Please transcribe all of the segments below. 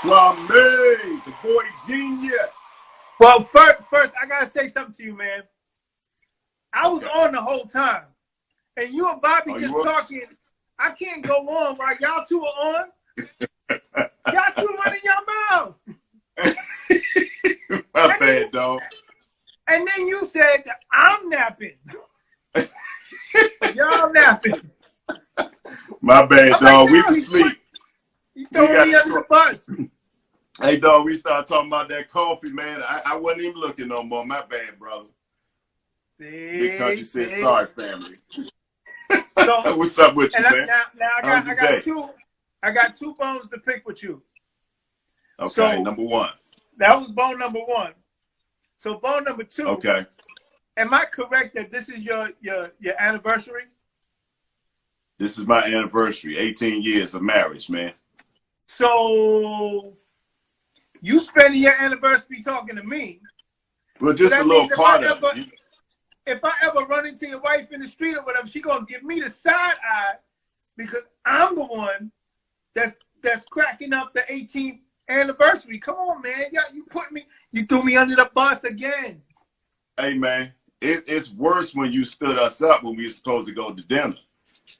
Kwamé, the boy genius. Well, first, I gotta say something to you, man. I was on the whole time, and you and Bobby just talking. I can't go on while y'all two are on. Y'all two running your mouth. My bad, dog. And then you said, I'm napping. Y'all napping. My bad, dog. We can sleep. You throwing me under the bus. Hey, dog, we started talking about that coffee, man. I wasn't even looking no more. My bad, brother. Big Country said, sorry, family. So, what's up with you, man? Now I got two bones to pick with you. Okay, so, number one. That was bone number one. So bone number two. Okay. Am I correct that this is your anniversary? This is my anniversary. 18 years of marriage, man. So you spending your anniversary talking to me. Well, just a little part of it. If I ever run into your wife in the street or whatever, she gonna give me the side eye because I'm the one that's cracking up the 18th anniversary. Come on, man. You threw me under the bus again. Hey, man, it's worse when you stood us up when we were supposed to go to dinner.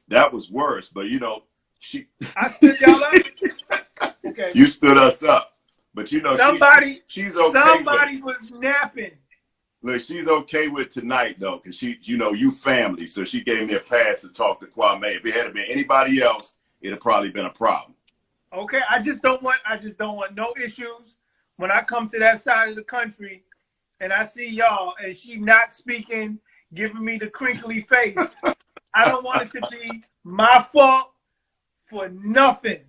That was worse, but you know, I stood y'all up. Okay. You stood us up, but you know, she's okay. Somebody was napping. Look, she's okay with tonight though, because you family, so she gave me a pass to talk to Kwamé. If it had been anybody else, it'd probably been a problem. Okay, I just don't want no issues when I come to that side of the country and I see y'all and she not speaking, giving me the crinkly face. I don't want it to be my fault for nothing.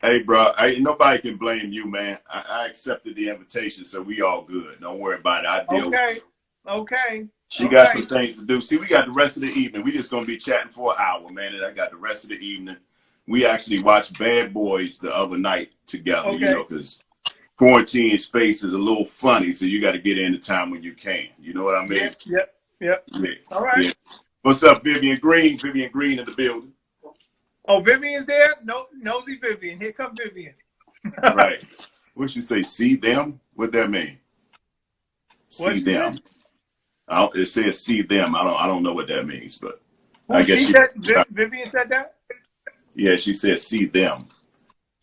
Hey, bro, nobody can blame you, man. I accepted the invitation, so we all good. Don't worry about it. I deal with it. Okay. She got some things to do. See, we got the rest of the evening. We just gonna be chatting for an hour, man. And I got the rest of the evening. We actually watched Bad Boys the other night together, you know, because quarantine space is a little funny, so you got to get in the time when you can. You know what I mean? Yep. Yeah. All right. Yeah. What's up, Vivian Green? Vivian Green in the building. Oh, Vivian's there? No, nosy Vivian. Here come Vivian. Right. What you say? See them? What that mean? See them. It says see them. I don't know what that means, but I guess Vivian said that. Yeah, she said see them.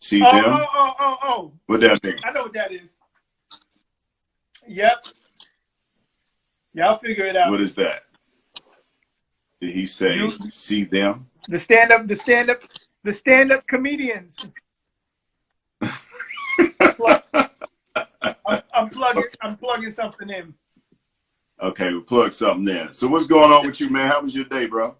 See them? Oh. What that mean? I know what that is. Yep. Y'all figure it out. What is that? Did he say see them? The stand-up comedians. I'm plugging something in. Okay, we'll plug something in. So what's going on with you, man? How was your day, bro?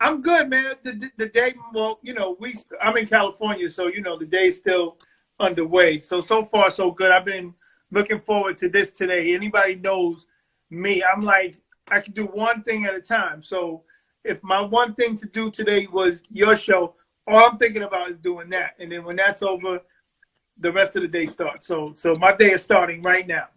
I'm good, man. The day, well, you know, I'm in California, so you know the day's still underway. So far so good. I've been looking forward to this today. Anybody knows me, I'm like I can do one thing at a time. So if my one thing to do today was your show, all I'm thinking about is doing that. And then when that's over, the rest of the day starts. So my day is starting right now.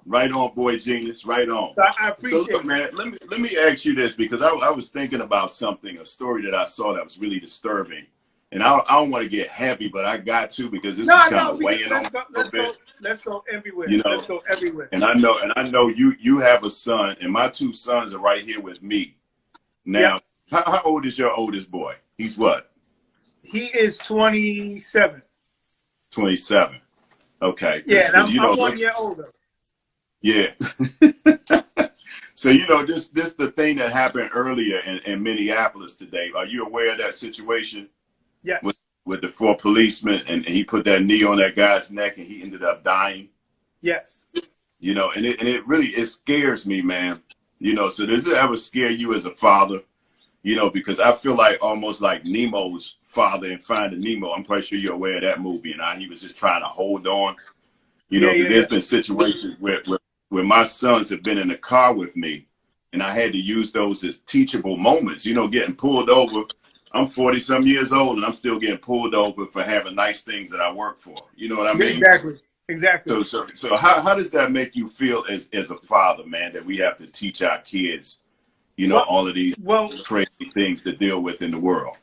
Right on, boy genius. Right on. So I appreciate it. Man, let me ask you this, because I was thinking about something, a story that I saw that was really disturbing. And I don't want to get heavy, but I got to, because this is kind of weighing on me a little bit. Let's go everywhere. You know, let's go everywhere. And I know you have a son, and my two sons are right here with me. Now, how old is your oldest boy? He's what? He is 27. 27. Okay. Yeah, and I'm 1 year older. Yeah. So, you know, this the thing that happened earlier in Minneapolis today. Are you aware of that situation? Yes. With the 4 policemen, and he put that knee on that guy's neck and he ended up dying? Yes. You know, and it really scares me, man. You know, so does it ever scare you as a father? because I feel like almost like Nemo's father in Finding Nemo. I'm quite sure you're aware of that movie, and how he was just trying to hold on, because there's been situations where my sons have been in the car with me, and I had to use those as teachable moments, getting pulled over. I'm 40 some years old and I'm still getting pulled over for having nice things that I work for. You know what I mean? Exactly. So how does that make you feel as a father, man, that we have to teach our kids, all of these crazy things to deal with in the world?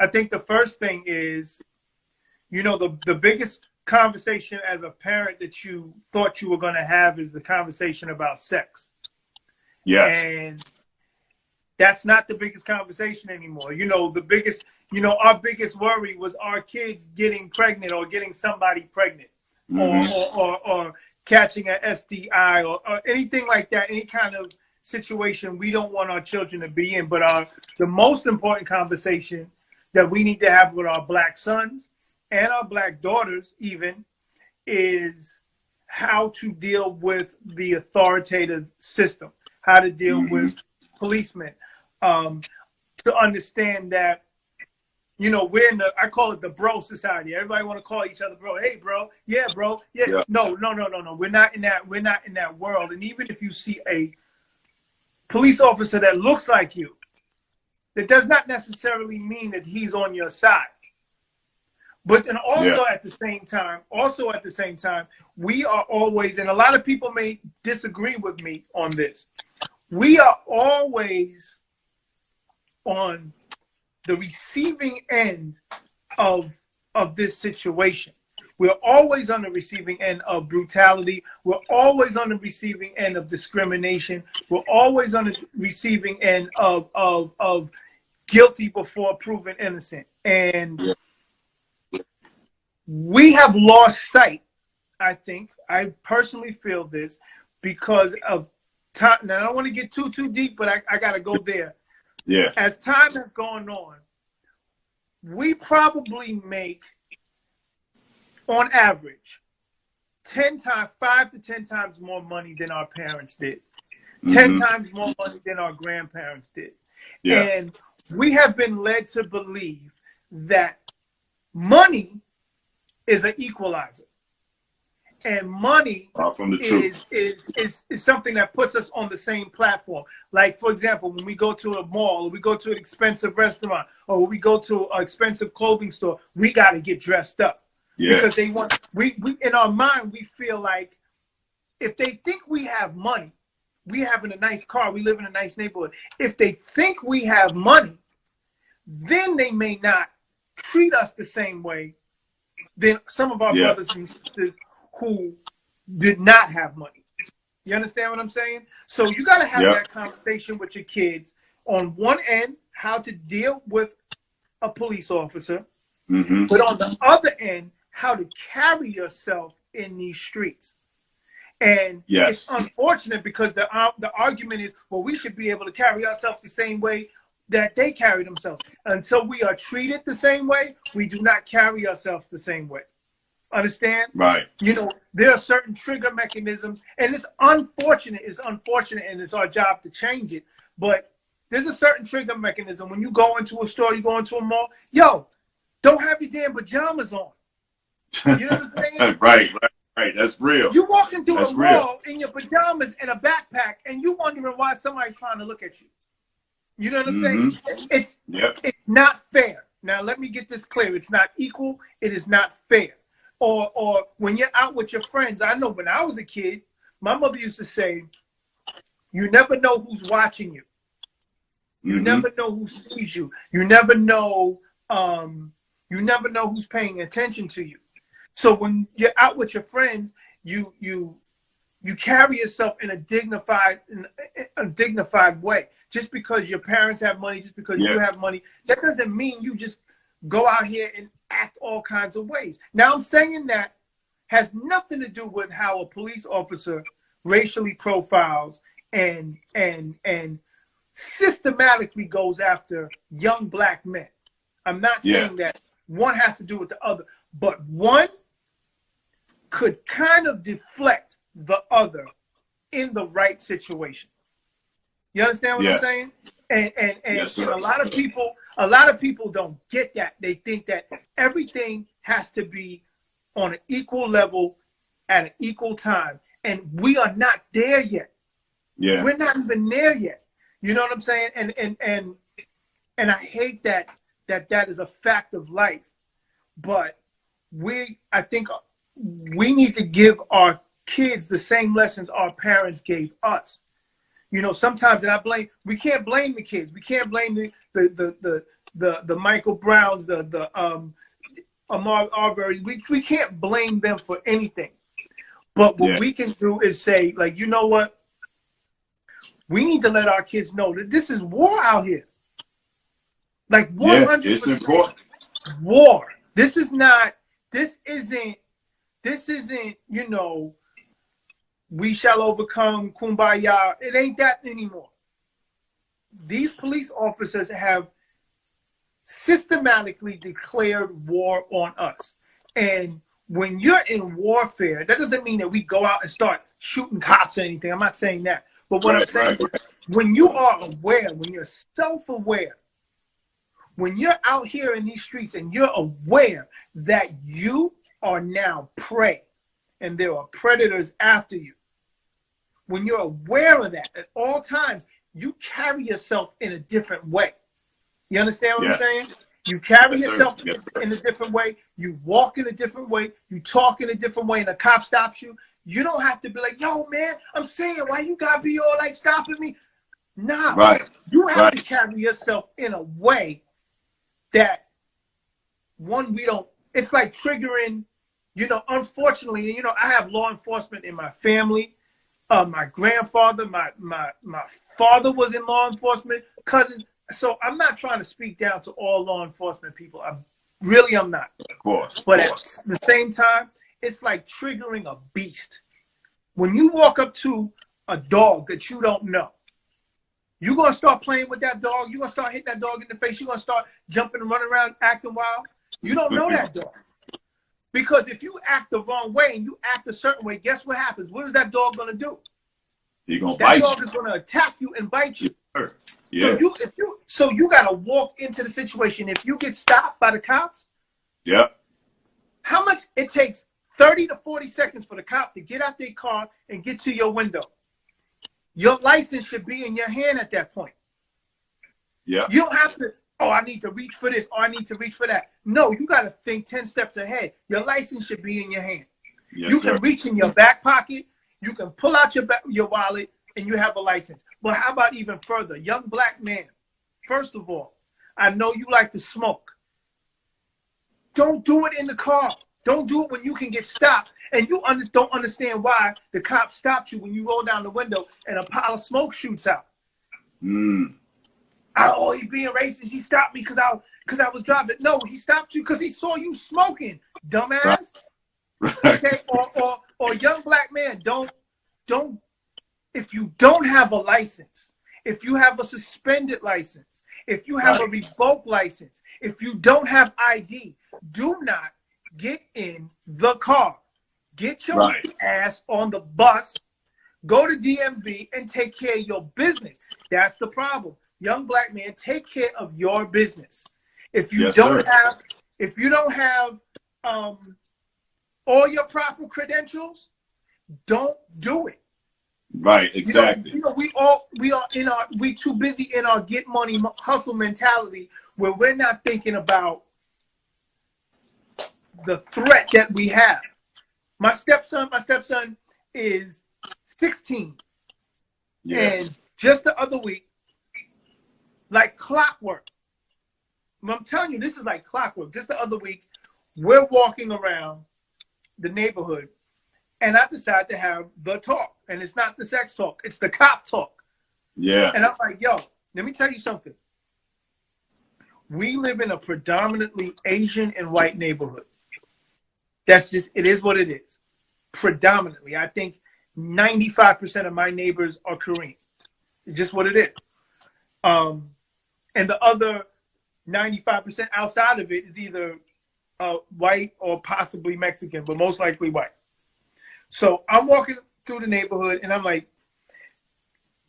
I think the first thing is, the biggest conversation as a parent that you thought you were going to have is the conversation about sex. Yes. And that's not the biggest conversation anymore. The biggest, our biggest worry was our kids getting pregnant or getting somebody pregnant, or catching an STI or anything like that, any kind of situation we don't want our children to be in. But the most important conversation that we need to have with our Black sons and our Black daughters even is how to deal with the authoritative system, how to deal with policemen, to understand that, we're in I call it the bro society. Everybody want to call each other bro. Hey, bro. Yeah, bro. Yeah. No. We're not in that world. And even if you see a police officer that looks like you, that does not necessarily mean that he's on your side. But then also at the same time, we are always, and a lot of people may disagree with me on this, we are always on the receiving end of this situation. We're always on the receiving end of brutality. We're always on the receiving end of discrimination. We're always on the receiving end of guilty before proven innocent. And we have lost sight, I think. I personally feel this because of time. Now, I don't want to get too deep, but I got to go there. Yeah. As time has gone on, we probably make, on average, 5 to 10 times more money than our parents did. 10 times more money than our grandparents did. Yeah. And we have been led to believe that money is an equalizer. And money is something that puts us on the same platform. Like, for example, when we go to a mall, or we go to an expensive restaurant, or we go to an expensive clothing store, we got to get dressed up. Yeah. Because we in our mind, we feel like if they think we have money, we have in a nice car, we live in a nice neighborhood. If they think we have money, then they may not treat us the same way than some of our brothers and sisters who did not have money. You understand what I'm saying? So you got to have that conversation with your kids. On one end, how to deal with a police officer, but on the other end, how to carry yourself in these streets. And it's unfortunate because the argument is, well, we should be able to carry ourselves the same way that they carry themselves. Until we are treated the same way, we do not carry ourselves the same way. Understand? Right. There are certain trigger mechanisms, and it's unfortunate, and it's our job to change it. But there's a certain trigger mechanism. When you go into a store, you go into a mall, don't have your damn pajamas on. You know what I'm saying? Right. That's real. You walk into a mall in your pajamas and a backpack, and you wondering why somebody's trying to look at you. You know what I'm saying? It's not fair. Now, let me get this clear. It's not equal. It is not fair. Or when you're out with your friends, I know when I was a kid, my mother used to say, you never know who's watching you. You never know who sees you. You never know who's paying attention to you. So when you're out with your friends, you carry yourself in a dignified way. Just because your parents have money, just because you have money, that doesn't mean you just go out here and act all kinds of ways. Now, I'm saying that has nothing to do with how a police officer racially profiles and systematically goes after young Black men. I'm not saying that one has to do with the other, but one could kind of deflect the other in the right situation. You understand what I'm saying? And a lot of people don't get that. They think that everything has to be on an equal level at an equal time. And we are not there yet. Yeah. We're not even there yet. You know what I'm saying? And I hate that is a fact of life. But I think we need to give our kids the same lessons our parents gave us. You know, sometimes, and we can't blame the kids. We can't blame the Michael Browns, the Ahmaud Arbery. We can't blame them for anything. But what we can do is say, like, you know what? We need to let our kids know that this is war out here. Like 100% it's important. War. This isn't, you know, we shall overcome, kumbaya. It ain't that anymore. These police officers have systematically declared war on us. And when you're in warfare, that doesn't mean that we go out and start shooting cops or anything. I'm not saying that. But what I'm saying is, when you are aware, when you're self-aware, when you're out here in these streets and you're aware that you are now prey and there are predators after you, when you're aware of that at all times, you carry yourself in a different way. You understand what I'm saying? You carry yourself in a different way. You walk in a different way. You talk in a different way, and a cop stops you. You don't have to be like, yo, man, I'm saying, why you got to be all like stopping me? Nah. Right. You have to carry yourself in a way that, one, it's like triggering, you know, unfortunately, you know, I have law enforcement in my family. My grandfather, my father was in law enforcement, cousin. So I'm not trying to speak down to all law enforcement people. I'm not. Of course. But at the same time, it's like triggering a beast. When you walk up to a dog that you don't know, you're going to start playing with that dog. You're going to start hitting that dog in the face. You're going to start jumping and running around, acting wild. You don't know that dog. Because if you act the wrong way and you act a certain way, guess what happens? What is that dog going to do? He's going to bite you. That dog is going to attack you and bite you. Yeah. So you got to walk into the situation. If you get stopped by the cops, how much it takes 30 to 40 seconds for the cop to get out their car and get to your window. Your license should be in your hand at that point. Yeah. You don't have to, oh, I need to reach for this, or I need to reach for that. No, you got to think 10 steps ahead. Your license should be in your hand. Yes, you can reach in your back pocket. You can pull out your wallet, and you have a license. But how about even further? Young black man, first of all, I know you like to smoke. Don't do it in the car. Don't do it when you can get stopped. And you don't understand why the cop stopped you when you roll down the window and a pile of smoke shoots out. Oh, he being racist. He stopped me because I was driving. No, he stopped you because he saw you smoking, dumbass. Okay, or young black man, don't. If you don't have a license, if you have a suspended license, if you have a revoked license, if you don't have ID, do not get in the car. Get your ass on the bus, go to DMV, and take care of your business. That's the problem. Young black man, take care of your business. If you don't have all your proper credentials, don't do it. Right, exactly. You know, we too busy in our get money hustle mentality where we're not thinking about the threat that we have. My stepson is 16. Yeah. And just the other week, like clockwork. I'm telling you, this is like clockwork. Just the other week, we're walking around the neighborhood, and I decided to have the talk. And it's not the sex talk. It's the cop talk. Yeah. And I'm like, yo, let me tell you something. We live in a predominantly Asian and white neighborhood. That's just, it is what it is. Predominantly. I think 95% of my neighbors are Korean. It's just what it is. And the other 95% outside of it is either white or possibly Mexican, but most likely white. So I'm walking through the neighborhood and I'm like,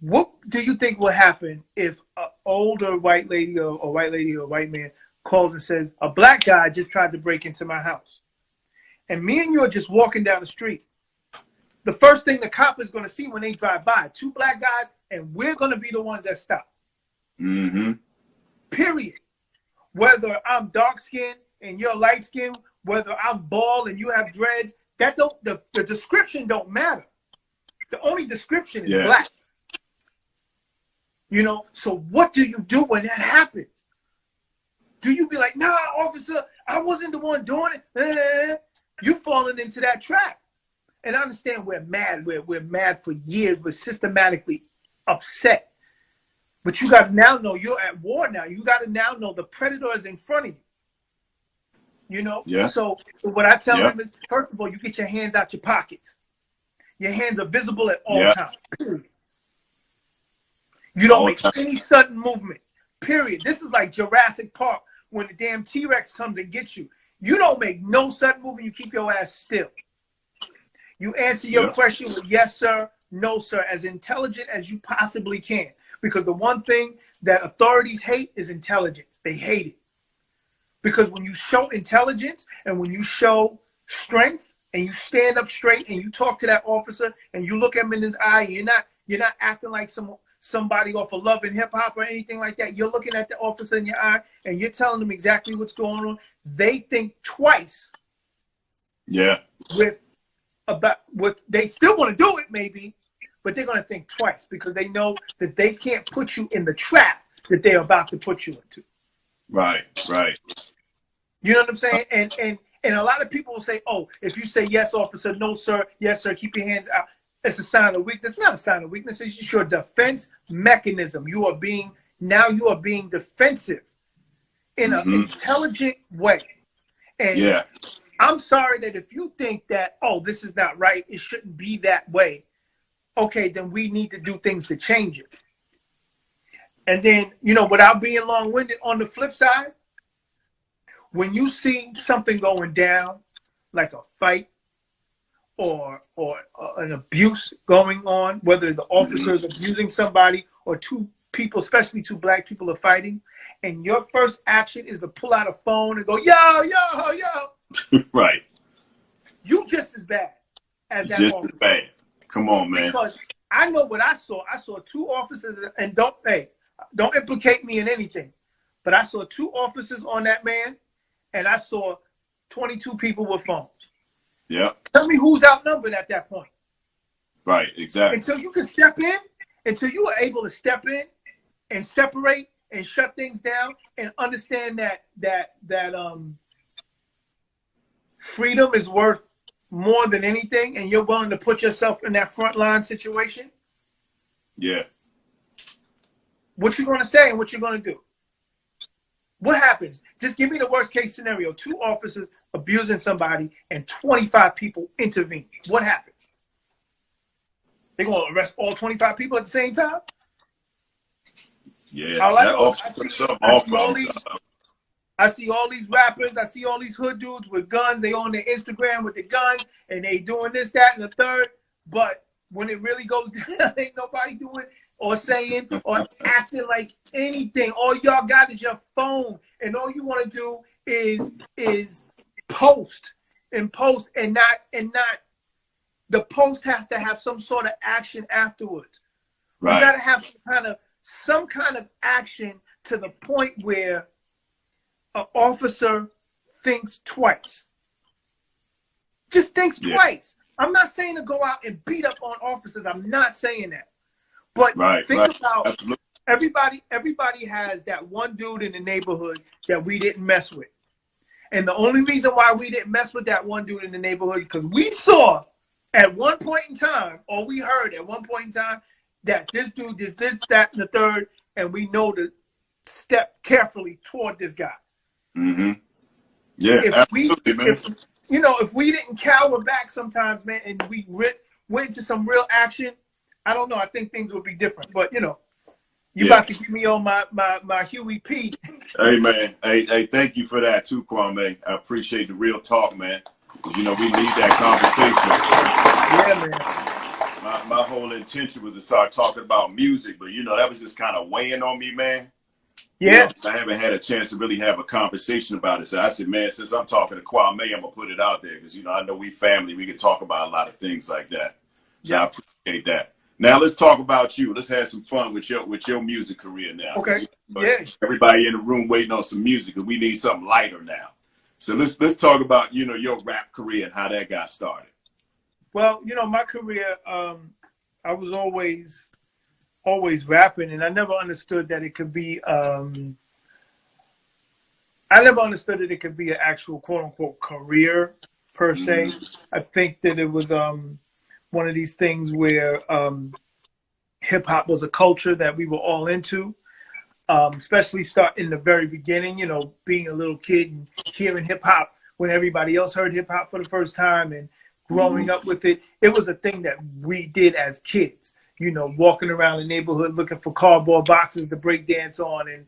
What do you think will happen if an older white lady or a white man calls and says, a black guy just tried to break into my house, and me and you are just walking down the street? The first thing the cop is going to see when they drive by, two black guys, and we're going to be the ones that stop. Mm-hmm. Period. Whether I'm dark-skinned and you're light-skinned, whether I'm bald and you have dreads, the description don't matter. The only description is black. You know, so what do you do when that happens? Do you be like, nah, officer, I wasn't the one doing it? You falling into that trap. And I understand we're mad. We're mad for years. We're systematically upset. But you got to now know you're at war now. You got to now know the predator is in front of you. You know? Yeah. So what I tell them is, first of all, you get your hands out your pockets. Your hands are visible at all times. Period. You don't make any sudden movement. Period. This is like Jurassic Park when the damn T-Rex comes and gets you. You don't make no sudden movement. You keep your ass still. You answer your question with yes, sir, no, sir, as intelligent as you possibly can. Because the one thing that authorities hate is intelligence. They hate it. Because when you show intelligence and when you show strength and you stand up straight and you talk to that officer and you look him in his eye, and you're not acting like somebody off of Love and Hip Hop or anything like that. You're looking at the officer in your eye and you're telling them exactly what's going on. They think twice. Yeah. They still want to do it maybe, but they're going to think twice because they know that they can't put you in the trap that they're about to put you into. Right. You know what I'm saying? And a lot of people will say, oh, if you say yes, officer, no, sir, yes, sir, keep your hands out, it's a sign of weakness. It's not a sign of weakness. It's just your defense mechanism. You are being defensive in an intelligent way. And I'm sorry that if you think that, oh, this is not right, it shouldn't be that way, okay, then we need to do things to change it. And then, you know, without being long-winded, on the flip side, when you see something going down, like a fight or an abuse going on, whether the officer is abusing somebody or two people, especially two black people, are fighting, and your first action is to pull out a phone and go, yo. Right. You just as bad as that just officer. As bad. Come on, man. Because I know what I saw. I saw two officers, and don't implicate me in anything, but I saw two officers on that man, and I saw 22 people with phones. Yeah. Tell me who's outnumbered at that point. Right, exactly. Until you can step in, until you are able to step in and separate and shut things down and understand that freedom is worth more than anything, and you're willing to put yourself in that front line situation. Yeah. What you going to say and what you're going to do? What happens? Just give me the worst case scenario. Two officers abusing somebody and 25 people intervene. What happens? They're going to arrest all 25 people at the same time? Yeah. I see all these rappers. I see all these hood dudes with guns. They on their Instagram with the guns and they doing this, that, and the third. But when it really goes down, ain't nobody doing or saying or acting like anything. All y'all got is your phone, and all you want to do is post and not. The post has to have some sort of action afterwards. Right. You got to have some kind of action to the point where an officer thinks twice. Just thinks twice. I'm not saying to go out and beat up on officers. I'm not saying that. But think about everybody has that one dude in the neighborhood that we didn't mess with. And the only reason why we didn't mess with that one dude in the neighborhood, because we saw at one point in time, or we heard at one point in time, that this dude did this, that, and the third, and we know to step carefully toward this guy. Mm-hmm. Yeah, absolutely, man. If we didn't cower back sometimes, man, and we went into some real action, I don't know. I think things would be different. But you about to give me on my Huey P. Hey, man. Hey, thank you for that too, Kwamé. I appreciate the real talk, man. Because we need that conversation. Yeah, man. my whole intention was to start talking about music, but you know, that was just kind of weighing on me, man. You Yeah. know, I haven't had a chance to really have a conversation about it. So I said, man, since I'm talking to Kwamé, I'm gonna put it out there because you know I know we family. We can talk about a lot of things like that. So I appreciate that. Now let's talk about you. Let's have some fun with your music career now. Okay. Yeah. Everybody in the room waiting on some music, and we need something lighter now. So let's talk about your rap career and how that got started. Well, my career, I was always rapping, and I never understood that it could be. I never understood that it could be an actual quote unquote career per se. I think that it was one of these things where hip hop was a culture that we were all into, especially start in the very beginning. Being a little kid and hearing hip hop when everybody else heard hip hop for the first time, and growing up with it. It was a thing that we did as kids. Walking around the neighborhood looking for cardboard boxes to break dance on, and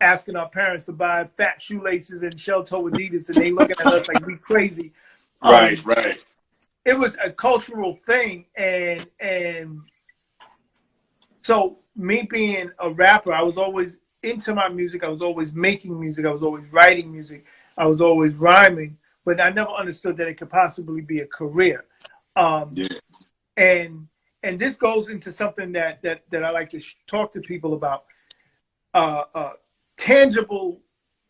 asking our parents to buy fat shoelaces and shell-toe Adidas, and they looking at us like we crazy. Right. It was a cultural thing, and so me being a rapper, I was always into my music. I was always making music. I was always writing music. I was always rhyming, but I never understood that it could possibly be a career. And this goes into something that I like to talk to people about. Tangible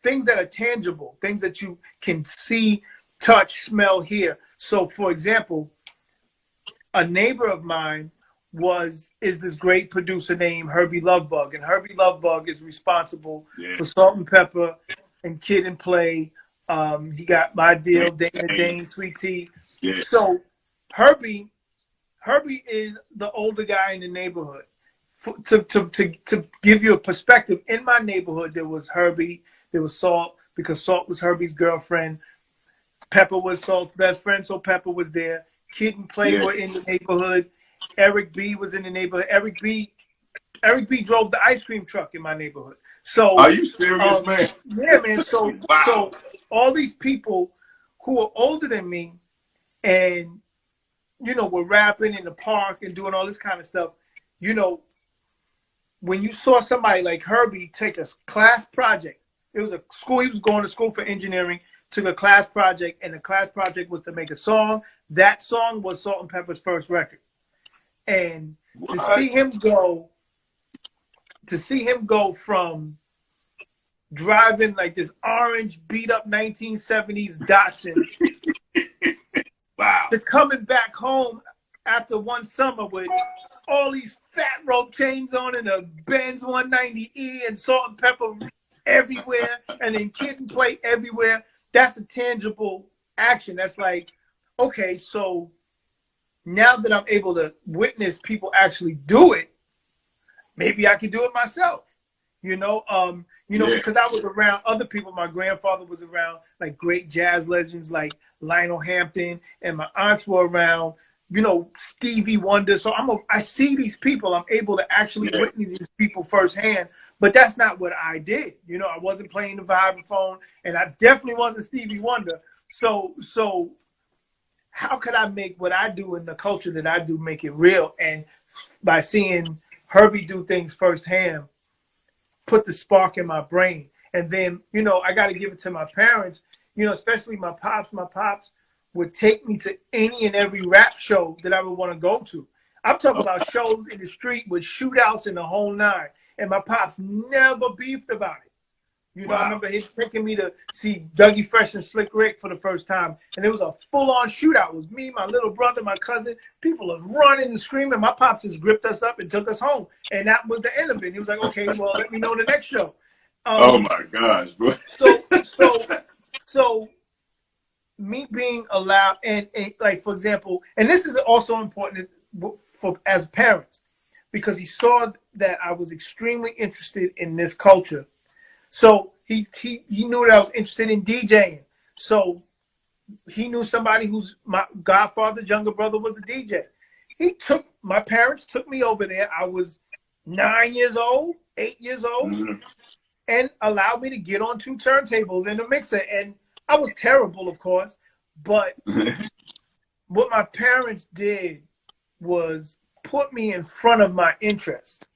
things that are tangible, things that you can see, touch, smell, hear. So, for example, a neighbor of mine is this great producer named Herbie Lovebug, and Herbie Lovebug is responsible for Salt and Pepper and Kid and Play. He got My Deal, Dana Dane, Sweet Tea. So Herbie is the older guy in the neighborhood. To give you a perspective, in my neighborhood, there was Herbie, there was Salt, because Salt was Herbie's girlfriend. Pepper was Salt's best friend, so Pepper was there. Kid and Play were in the neighborhood. Eric B was in the neighborhood. Eric B drove the ice cream truck in my neighborhood. So are you serious, man? Yeah, man. So wow. So all these people who are older than me, and were rapping in the park and doing all this kind of stuff. When you saw somebody like Herbie take a class project, it was a school, he was going to school for engineering, took a class project, and the class project was to make a song. That song was Salt and Pepper's first record. And to see him go from driving like this orange beat up 1970s Datsun to coming back home after one summer with all these fat rope chains on and a Benz 190E and Salt and Pepper everywhere, and then Kid and Play everywhere. That's a tangible action. That's like, okay, so now that I'm able to witness people actually do it, maybe I can do it myself. Because I was around other people. My grandfather was around, like great jazz legends like Lionel Hampton, and my aunts were around, Stevie Wonder. So I see these people. I'm able to actually witness these people firsthand. But that's not what I did. I wasn't playing the vibraphone, and I definitely wasn't Stevie Wonder. So how could I make what I do in the culture that I do, make it real? And by seeing Herbie do things firsthand, put the spark in my brain. And then, I got to give it to my parents, especially my pops. My pops would take me to any and every rap show that I would want to go to. I'm talking about shows in the street with shootouts and the whole nine. And my pops never beefed about it. I remember him taking me to see Dougie Fresh and Slick Rick for the first time. And it was a full-on shootout. It was me, my little brother, my cousin. People are running and screaming. My pops just gripped us up and took us home. And that was the end of it. He was like, okay, well, let me know the next show. Oh, my gosh. So me being allowed, and like, for example, and this is also important for as parents, because he saw that I was extremely interested in this culture. So he knew that I was interested in DJing. So he knew somebody who's my godfather's younger brother was a DJ. My parents took me over there. I was 9 years old, 8 years old, and allowed me to get on two turntables and a mixer. And I was terrible, of course, but what my parents did was put me in front of my interest.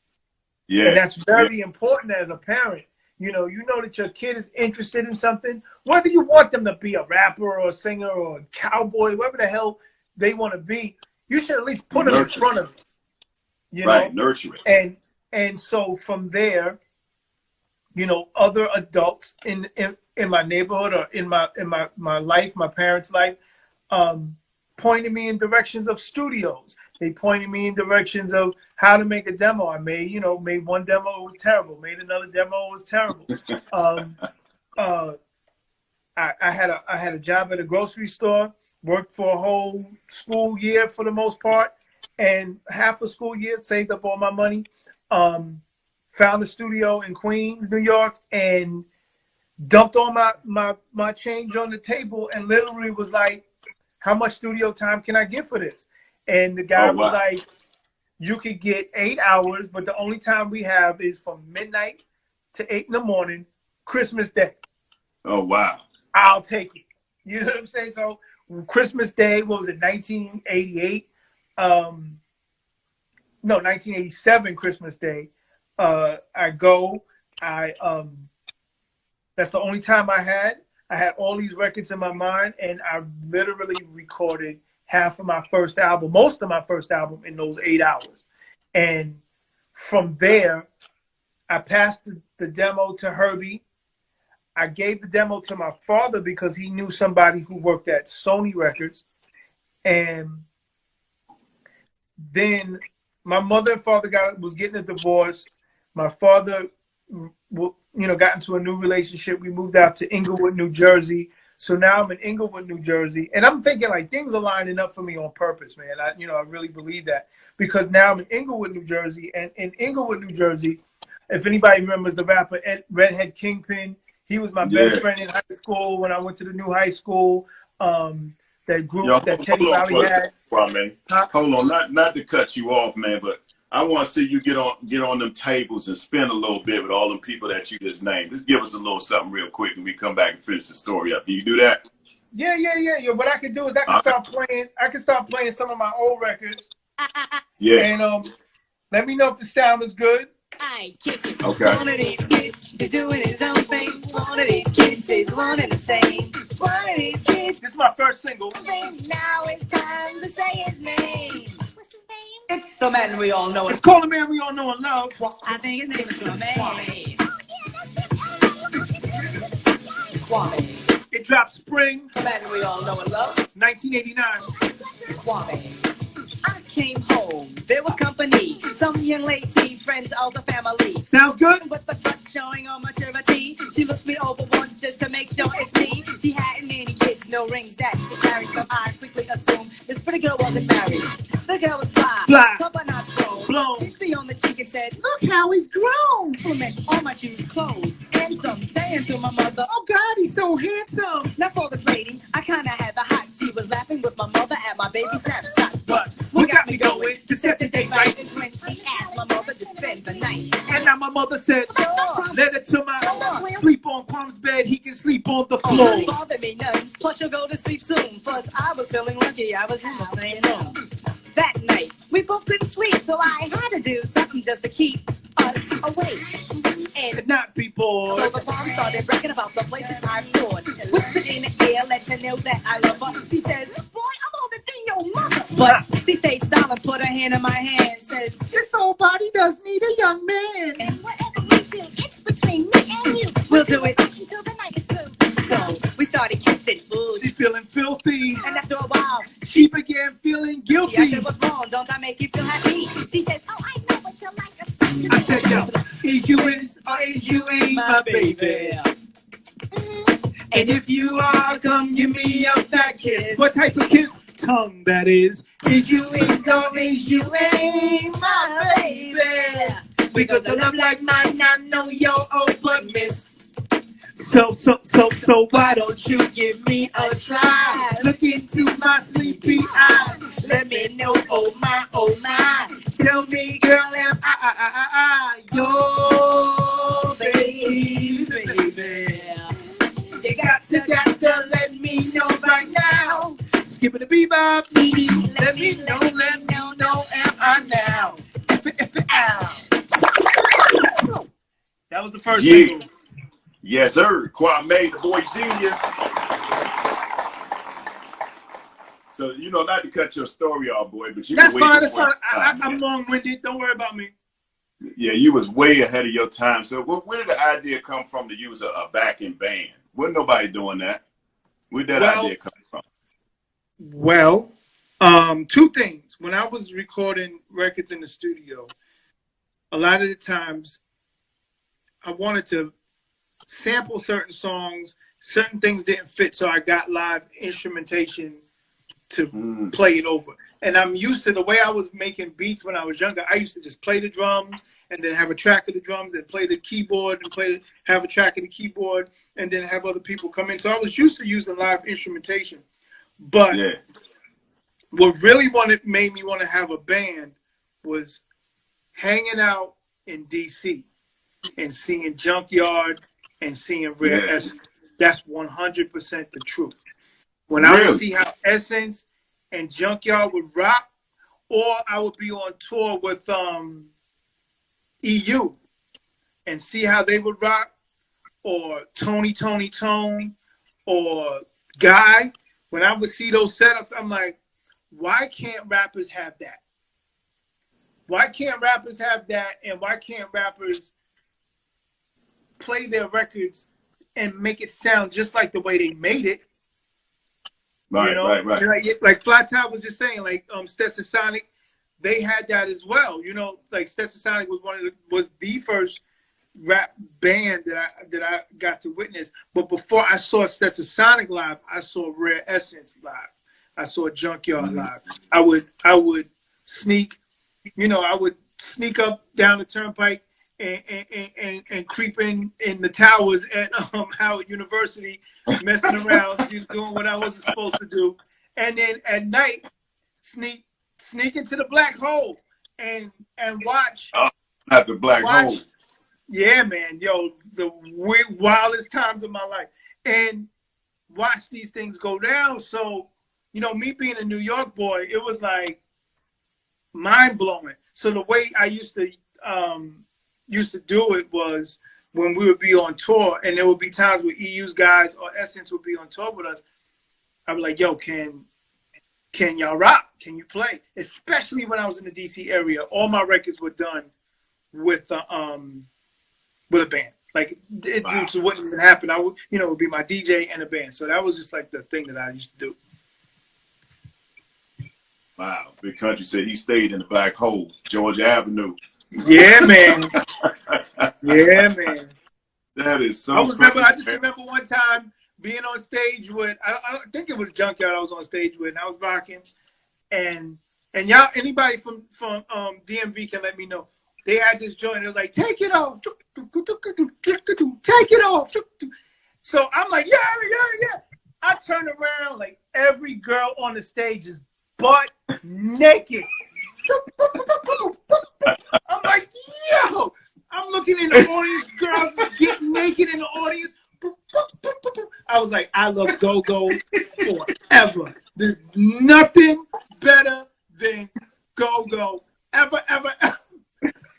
Yeah. And that's very important as a parent. You know that your kid is interested in something, whether you want them to be a rapper or a singer or a cowboy, whatever the hell they want to be, you should at least put them in front of them. You know? Nurture it. And so from there, you know, other adults in my neighborhood or in my life, my parents' life, pointed me in directions of studios. They pointed me in directions of how to make a demo. I made one demo, it was terrible. Made another demo, it was terrible. I had a job at a grocery store, worked for a whole school year for the most part, and half a school year, saved up all my money, found a studio in Queens, New York, and dumped all my change on the table and literally was like, how much studio time can I get for this? And the guy was like, you could get 8 hours, but the only time we have is from midnight to 8 in the morning, Christmas Day. Oh, wow. I'll take it. You know what I'm saying? So Christmas Day, what was it, 1988? No, 1987 Christmas Day. That's the only time I had. I had all these records in my mind, and I literally recorded half of my first album, most of my first album in those 8 hours. And from there, I passed the demo to Herbie. I gave the demo to my father because he knew somebody who worked at Sony Records. And then my mother and father was getting a divorce. My father, got into a new relationship. We moved out to Inglewood, New Jersey. So now I'm in Inglewood, New Jersey, and I'm thinking like things are lining up for me on purpose, man. I really believe that, because now I'm in Inglewood, New Jersey, and in Inglewood, New Jersey, if anybody remembers the rapper Redhead Kingpin, he was my best friend in high school when I went to the new high school. That group that Teddy Riley had. Kwamé. Hold on, not to cut you off, man, but I want to see you get on them tables and spin a little bit with all them people that you just named. Just give us a little something real quick, and we come back and finish the story up. Can you do that? Yeah. What I can do is I can start playing some of my old records. Yeah. And let me know if the sound is good. Okay. One of these kids is doing his own thing. One of these kids is one and the same. One of these kids. This is my first single. Now it's time to say his name. What's his name? It's the man we all know. It's called the man we all know and love. I think his name is Kwamé. Kwamé. It dropped spring. The man we all know and love. 1989. Kwamé. I came home. There was company. Some young lady, friends of the family. Sounds good? With the front showing on maturity. She looked me over once just to make sure it's me. She hadn't any kids, no rings that she carried, so I quickly assumed this pretty girl wasn't married. The girl was fly. Top but not blown. Kissed me on the cheek and said, look how he's grown. Implements on my shoes, clothes, and some. Saying to my mother, oh God, he's so handsome. Now for this lady, I kinda had the hot. She was laughing with my mother at my baby snapshots. But what got me going to set the date right is when she asked my mother to spend the night. And now my mother said, sure. Let it to my sleep on Kwam's bed, he can sleep on the floor. Don't bother me none, plus you'll go to sleep soon. Plus I was feeling lucky I was in the same room. That night, we both couldn't sleep, so I had to do something just to keep us awake. And not be bored. So the bomb started bragging about the places I've toured. Whispered in the ear, let her know that I love her. She says, boy, I'm older than your mother. But she stayed silent, put her hand in my hand, says, this old body does need a young man. And whatever we do, it's between me and you. We'll do it until the night is through. So we started kissing. Ooh, she's feeling filthy. And after a while, she began feeling guilty. I said, what's wrong? Don't I make you feel happy? She said, oh, I know what you like. I said, yo, is you is or is you ain't my baby? And if you are, come give me a fat kiss. What type of kiss? Tongue, that is. Is you is or is you ain't my baby? Because the love like mine, I know your old but miss. So why don't you give me a try? Look into my sleepy eyes. Let me know, oh my. Tell me, girl, am I your baby? You got to let me know right now. Skipping the bebop, let me know That was the first Yeah. single. Yes, sir. Kwamé, the boy genius. So, not to cut your story off, boy, but you That's were way fine. before That's fine. your time, I'm man. long-winded. Don't worry about me. Yeah, you was way ahead of your time. So where did the idea come from to use a backing band? Wasn't nobody doing that. Where did that idea come from? Well, two things. When I was recording records in the studio, a lot of the times I wanted to sample certain songs. Certain things didn't fit, so I got live instrumentation to play it over. And I'm used to the way I was making beats when I was younger. I used to just play the drums and then have a track of the drums, then play the keyboard and have a track of the keyboard, and then have other people come in. So I was used to using live instrumentation. But what really made me want to have a band was hanging out in DC and seeing Junkyard and seeing Rare Essence. That's 100% the truth. When I would see how Essence and Junkyard would rock, or I would be on tour with EU and see how they would rock, or Tony Tone, or Guy. When I would see those setups, I'm like, why can't rappers have that? Why can't rappers have that? And why can't rappers play their records and make it sound just like the way they made it? Right. Like Flat Top was just saying, like Stetson Sonic, they had that as well. Like Stetson Sonic was the first rap band that I got to witness. But before I saw Stetson Sonic live, I saw Rare Essence live. I saw Junkyard live. I would sneak up down the turnpike and creep in the towers at Howard University, messing around, doing what I wasn't supposed to do, and then at night sneak into the black hole and watch. Not the black hole. Yeah, man, the wildest times of my life, and watch these things go down. So, me being a New York boy, it was like mind blowing. So the way I used to do it was when we would be on tour, and there would be times where EU's guys or Essence would be on tour with us. I'd be like, yo, can y'all rock? Can you play? Especially when I was in the DC area, all my records were done with a band. Like it just wouldn't even happen. I would, it would be my DJ and a band. So that was just like the thing that I used to do. Wow, Big Country said he stayed in the black hole, Georgia Avenue. Yeah, man. Yeah, man. That is so. I just remember one time being on stage with, I think it was Junkyard I was on stage with, and I was rocking, and y'all, anybody from DMV can let me know. They had this joint. It was like, take it off, take it off. So I'm like, yeah. I turn around, like every girl on the stage is butt naked. I'm like, yo! I'm looking in the audience, girls getting naked in the audience. I was like, I love go-go forever. There's nothing better than go-go ever.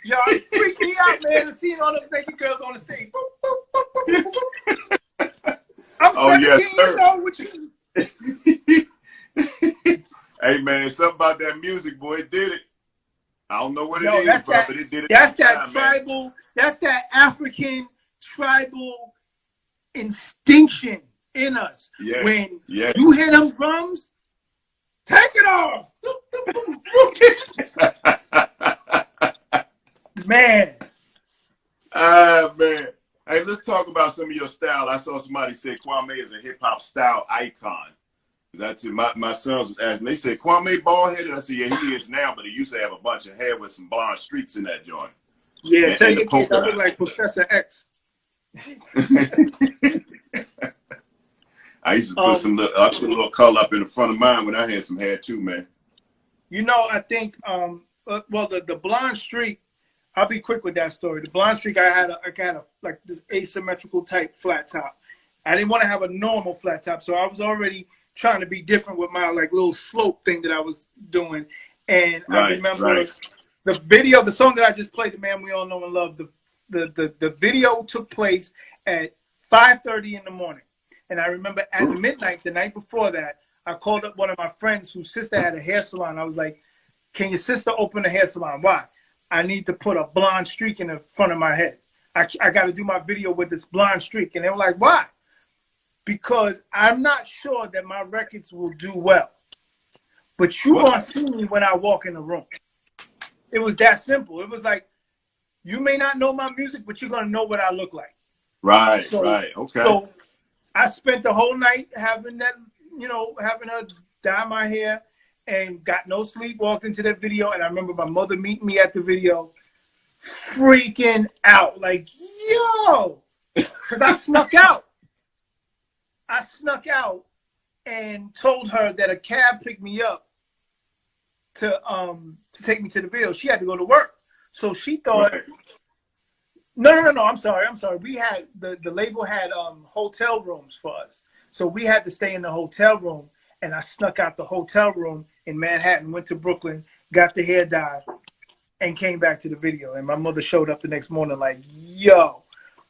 Y'all freak me out, man, and seeing all those naked girls on the stage. I'm 17 years old with you. Hey, man, something about that music, boy. It did it. I don't know what it is, but it did it. That's that tribal, man. That's that African tribal instinction in us. Yes. When you hear them drums, take it off. Man. Man. Hey, let's talk about some of your style. I saw somebody say Kwamé is a hip-hop style icon. That's it. My sons was asking. They said, Kwamé bald-headed? I said, yeah, he is now, but he used to have a bunch of hair with some blonde streaks in that joint. Yeah, take a kick. I look like Professor X. I used to put I put a little color up in the front of mine when I had some hair too, man. I think, the blonde streak, I'll be quick with that story. The blonde streak, I had like this asymmetrical type flat top. I didn't want to have a normal flat top, so I was already trying to be different with my like little slope thing that I was doing. And I remember the video, the song that I just played, The Man We All Know and Love, the video took place at 5:30 in the morning. And I remember at midnight, the night before that, I called up one of my friends whose sister had a hair salon. I was like, can your sister open a hair salon? Why? I need to put a blonde streak in the front of my head. I got to do my video with this blonde streak. And they were like, why? Because I'm not sure that my records will do well. But you're going to see me when I walk in the room. It was that simple. It was like, you may not know my music, but you're going to know what I look like. Right, so, right. Okay. So I spent the whole night having that, having her dye my hair and got no sleep, walked into that video. And I remember my mother meeting me at the video, freaking out. Like, yo, because I snuck out. I snuck out and told her that a cab picked me up to take me to the video. She had to go to work. So she thought, no, I'm sorry. We had, the label had hotel rooms for us. So we had to stay in the hotel room, and I snuck out the hotel room in Manhattan, went to Brooklyn, got the hair dyed, and came back to the video. And my mother showed up the next morning like, yo.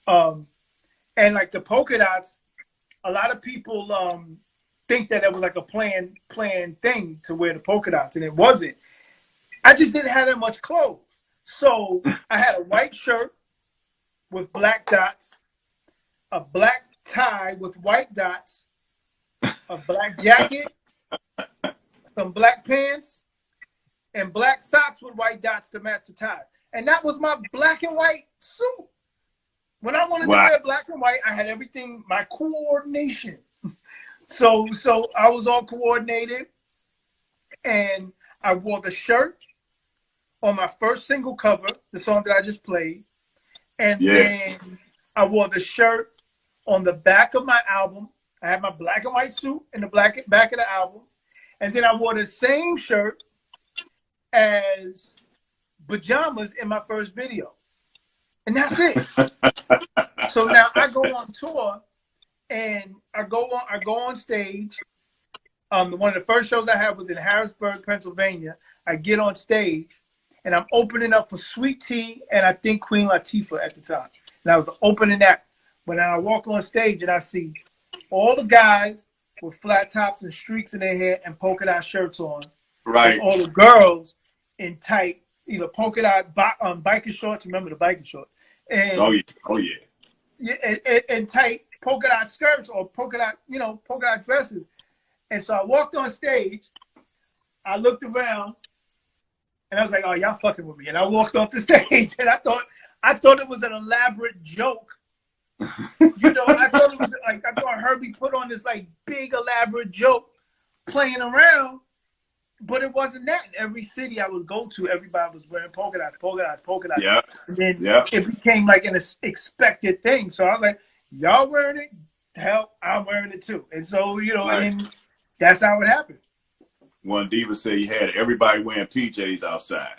And like the polka dots, a lot of people think that it was like a planned thing to wear the polka dots, and it wasn't. I just didn't have that much clothes. So I had a white shirt with black dots, a black tie with white dots, a black jacket, some black pants, and black socks with white dots to match the tie. And that was my black and white suit. When I wanted to wear black and white, I had everything, my coordination. So I was all coordinated, and I wore the shirt on my first single cover, the song that I just played. And then I wore the shirt on the back of my album. I had my black and white suit in the back of the album. And then I wore the same shirt as pajamas in my first video. And that's it. So now I go on tour, and I go on stage. One of the first shows I had was in Harrisburg, Pennsylvania. I get on stage, and I'm opening up for Sweet Tea and I think Queen Latifah at the time. And I was the opening act. When I walk on stage and I see all the guys with flat tops and streaks in their hair and polka dot shirts on. Right. And all the girls in tight, either polka dot biker shorts. Remember the biker shorts? And, and tight polka dot skirts or polka dot dresses. And so I walked on stage. I looked around, and I was like, "Oh, y'all fucking with me." And I walked off the stage, and I thought it was an elaborate joke. I thought Herbie put on this like big elaborate joke, playing around. But it wasn't that. In every city I would go to, everybody was wearing polka dots. Yeah. And then it became like an expected thing. So I was like, y'all wearing it? Hell, I'm wearing it too. And so, and that's how it happened. One diva said he had everybody wearing PJs outside.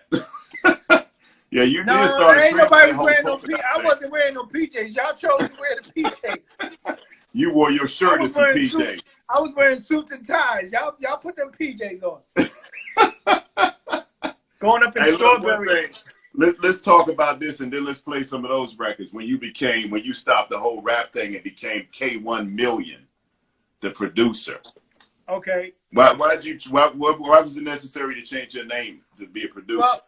Yeah, you did start. Ain't nobody wearing no PJs. I wasn't wearing no PJs. Y'all chose to wear the PJs. You wore your shirt as some PJs. I was wearing suits and ties. Y'all put them PJs on. Going up in Strawberry. Let's talk about this, and then let's play some of those records. When you stopped the whole rap thing and became K1 Million, the producer. Okay. Why was it necessary to change your name to be a producer? Well,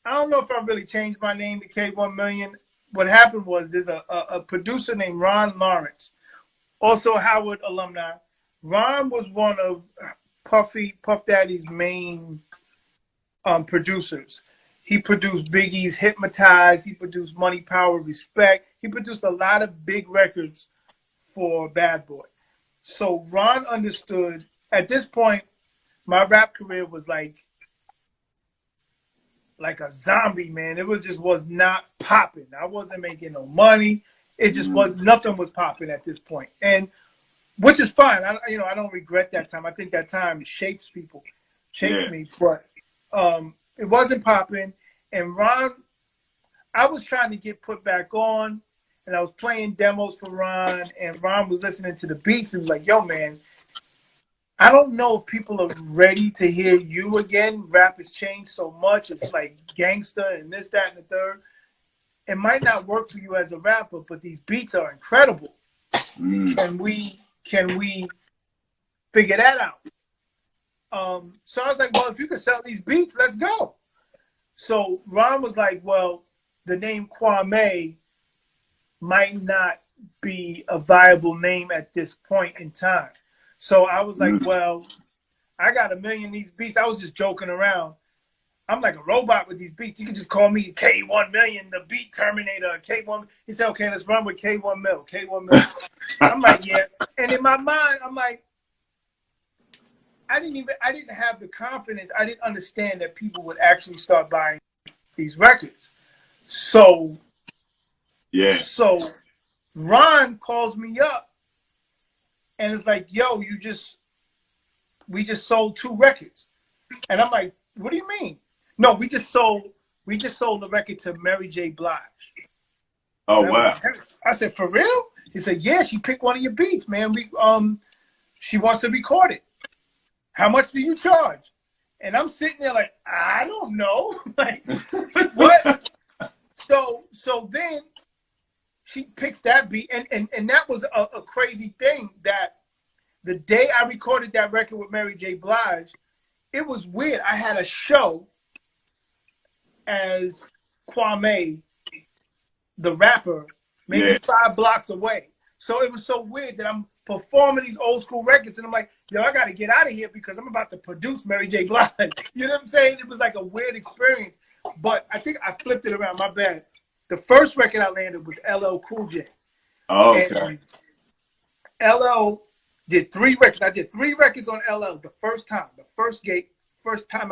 I don't know if I really changed my name to K1 Million. What happened was there's a producer named Ron Lawrence, also a Howard alumni. Ron was one of Puff Daddy's main producers. He produced Biggie's Hypnotize. He produced Money, Power, Respect. He produced a lot of big records for Bad Boy. So Ron understood, at this point, my rap career was like a zombie, man. It was not popping. I wasn't making no money. It just nothing was popping at this point. And which is fine. I don't regret that time. I think that time shaped me. But it wasn't popping. And Ron, I was trying to get put back on, and I was playing demos for Ron, and Ron was listening to the beats and was like, yo, man, I don't know if people are ready to hear you again. Rap has changed so much. It's like gangster and this, that, and the third. it might not work for you as a rapper, but these beats are incredible. Can we figure that out? So I was like, well, if you can sell these beats, let's go. So Ron was like, well, the name Kwamé might not be a viable name at this point in time. So I was like, well, I got 1 million of these beats. I was just joking around. I'm like a robot with these beats. You can just call me K1 Million, the beat Terminator, K1. He said, okay, let's run with K1 Mil, K1 Mil. I'm like, yeah. And in my mind, I'm like, I didn't have the confidence. I didn't understand that people would actually start buying these records. So Ron calls me up and it's like, yo, we just sold 2 records. And I'm like, what do you mean? No, we just sold the record to Mary J. Blige. Oh, wow. I said, for real? He said, yeah, she picked one of your beats, man. She wants to record it. How much do you charge? And I'm sitting there like, I don't know. Like, what? So then she picks that beat. And that was a crazy thing that the day I recorded that record with Mary J. Blige, it was weird. I had a show as Kwamé, the rapper, maybe 5 blocks away. So it was so weird that I'm performing these old school records and I'm like, yo, I got to get out of here because I'm about to produce Mary J. Blige. You know what I'm saying? It was like a weird experience. But I think I flipped it around. My bad. The first record I landed was LL Cool J. Oh, okay. And LL did 3 records. I did 3 records on LL the first time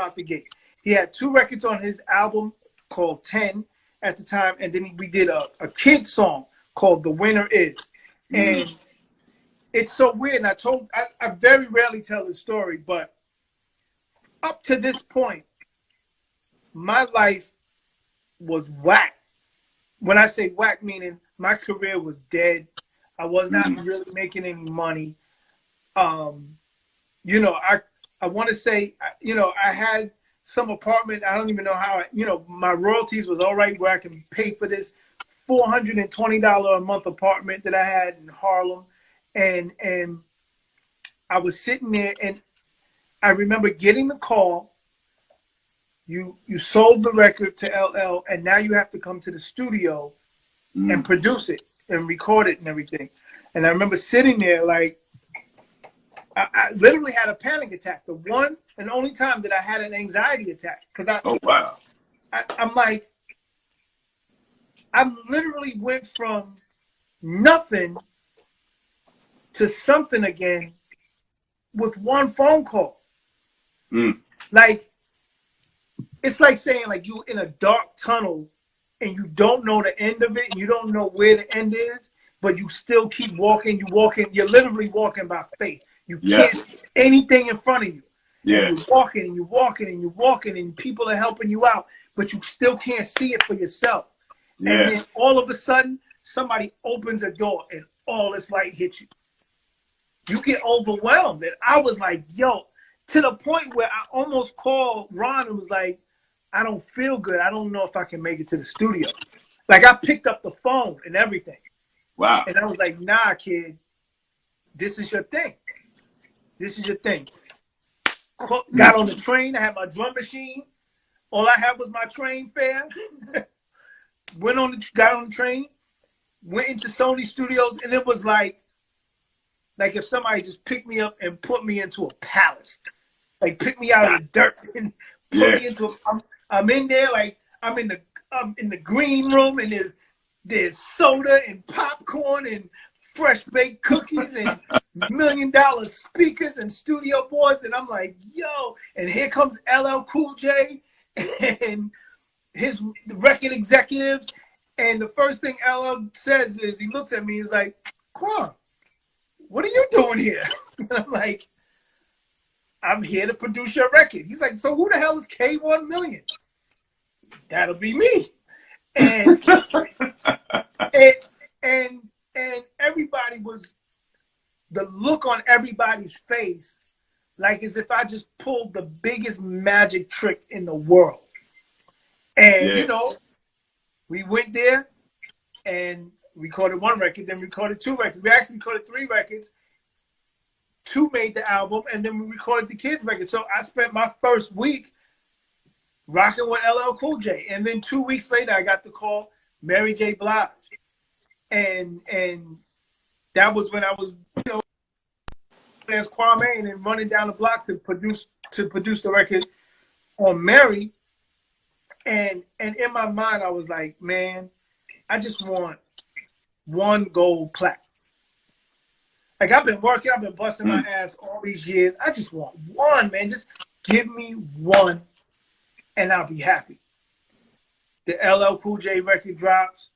out the gate. He had 2 records on his album called 10 at the time, and then we did a kid song called The Winner Is. And it's so weird, and I very rarely tell this story, but up to this point, my life was whack. When I say whack, meaning my career was dead. I was not really making any money. You know, I want to say, you know, I had some apartment. I don't even know how, my royalties was all right where I can pay for this $420 a month apartment that I had in Harlem. And I was sitting there and I remember getting the call. You sold the record to LL and now you have to come to the studio and produce it and record it and everything. And I remember sitting there like, I literally had a panic attack. The one and only time that I had an anxiety attack. Oh, wow. I'm like, I literally went from nothing to something again with one phone call. Like, it's like saying like you in a dark tunnel and you don't know the end of it and you don't know where the end is, but you still keep walking. You're literally walking by faith. You can't see anything in front of you. Yeah. And you're walking and you're walking and you're walking and people are helping you out, but you still can't see it for yourself. Yeah. And then all of a sudden, somebody opens a door and all this light hits you. You get overwhelmed. And I was like, yo, to the point where I almost called Ron and was like, I don't feel good. I don't know if I can make it to the studio. Like, I picked up the phone and everything. Wow. And I was like, nah, kid, this is your thing. This is your thing. Got on the train. I had my drum machine. All I had was my train fare. Got on the train, went into Sony Studios, and it was like if somebody just picked me up and put me into a palace. Like, pick me out of the dirt and put me into I'm in there, like I'm in the green room, and there's soda and popcorn and fresh baked cookies and $1 million speakers and studio boards, and I'm like, yo, and here comes LL Cool J and his record executives, and the first thing LL says is, he looks at me, he's like, Kwam, what are you doing here? And I'm like, I'm here to produce your record. He's like, so who the hell is K1 Million? That'll be me. And and everybody was, the look on everybody's face, like as if I just pulled the biggest magic trick in the world. And, We went there and recorded 1 record, then recorded 2 records. We actually recorded 3 records. 2 made the album, and then we recorded the kids' record. So I spent my first week rocking with LL Cool J. And then 2 weeks later, I got the call, Mary J. Blige. And that was when I was, as Kwamé and then running down the block to produce the record on Mary. And in my mind, I was like, man, I just want 1 gold plaque. Like, I've been working, I've been busting my ass all these years. I just want 1, man. Just give me 1 and I'll be happy. The LL Cool J record drops.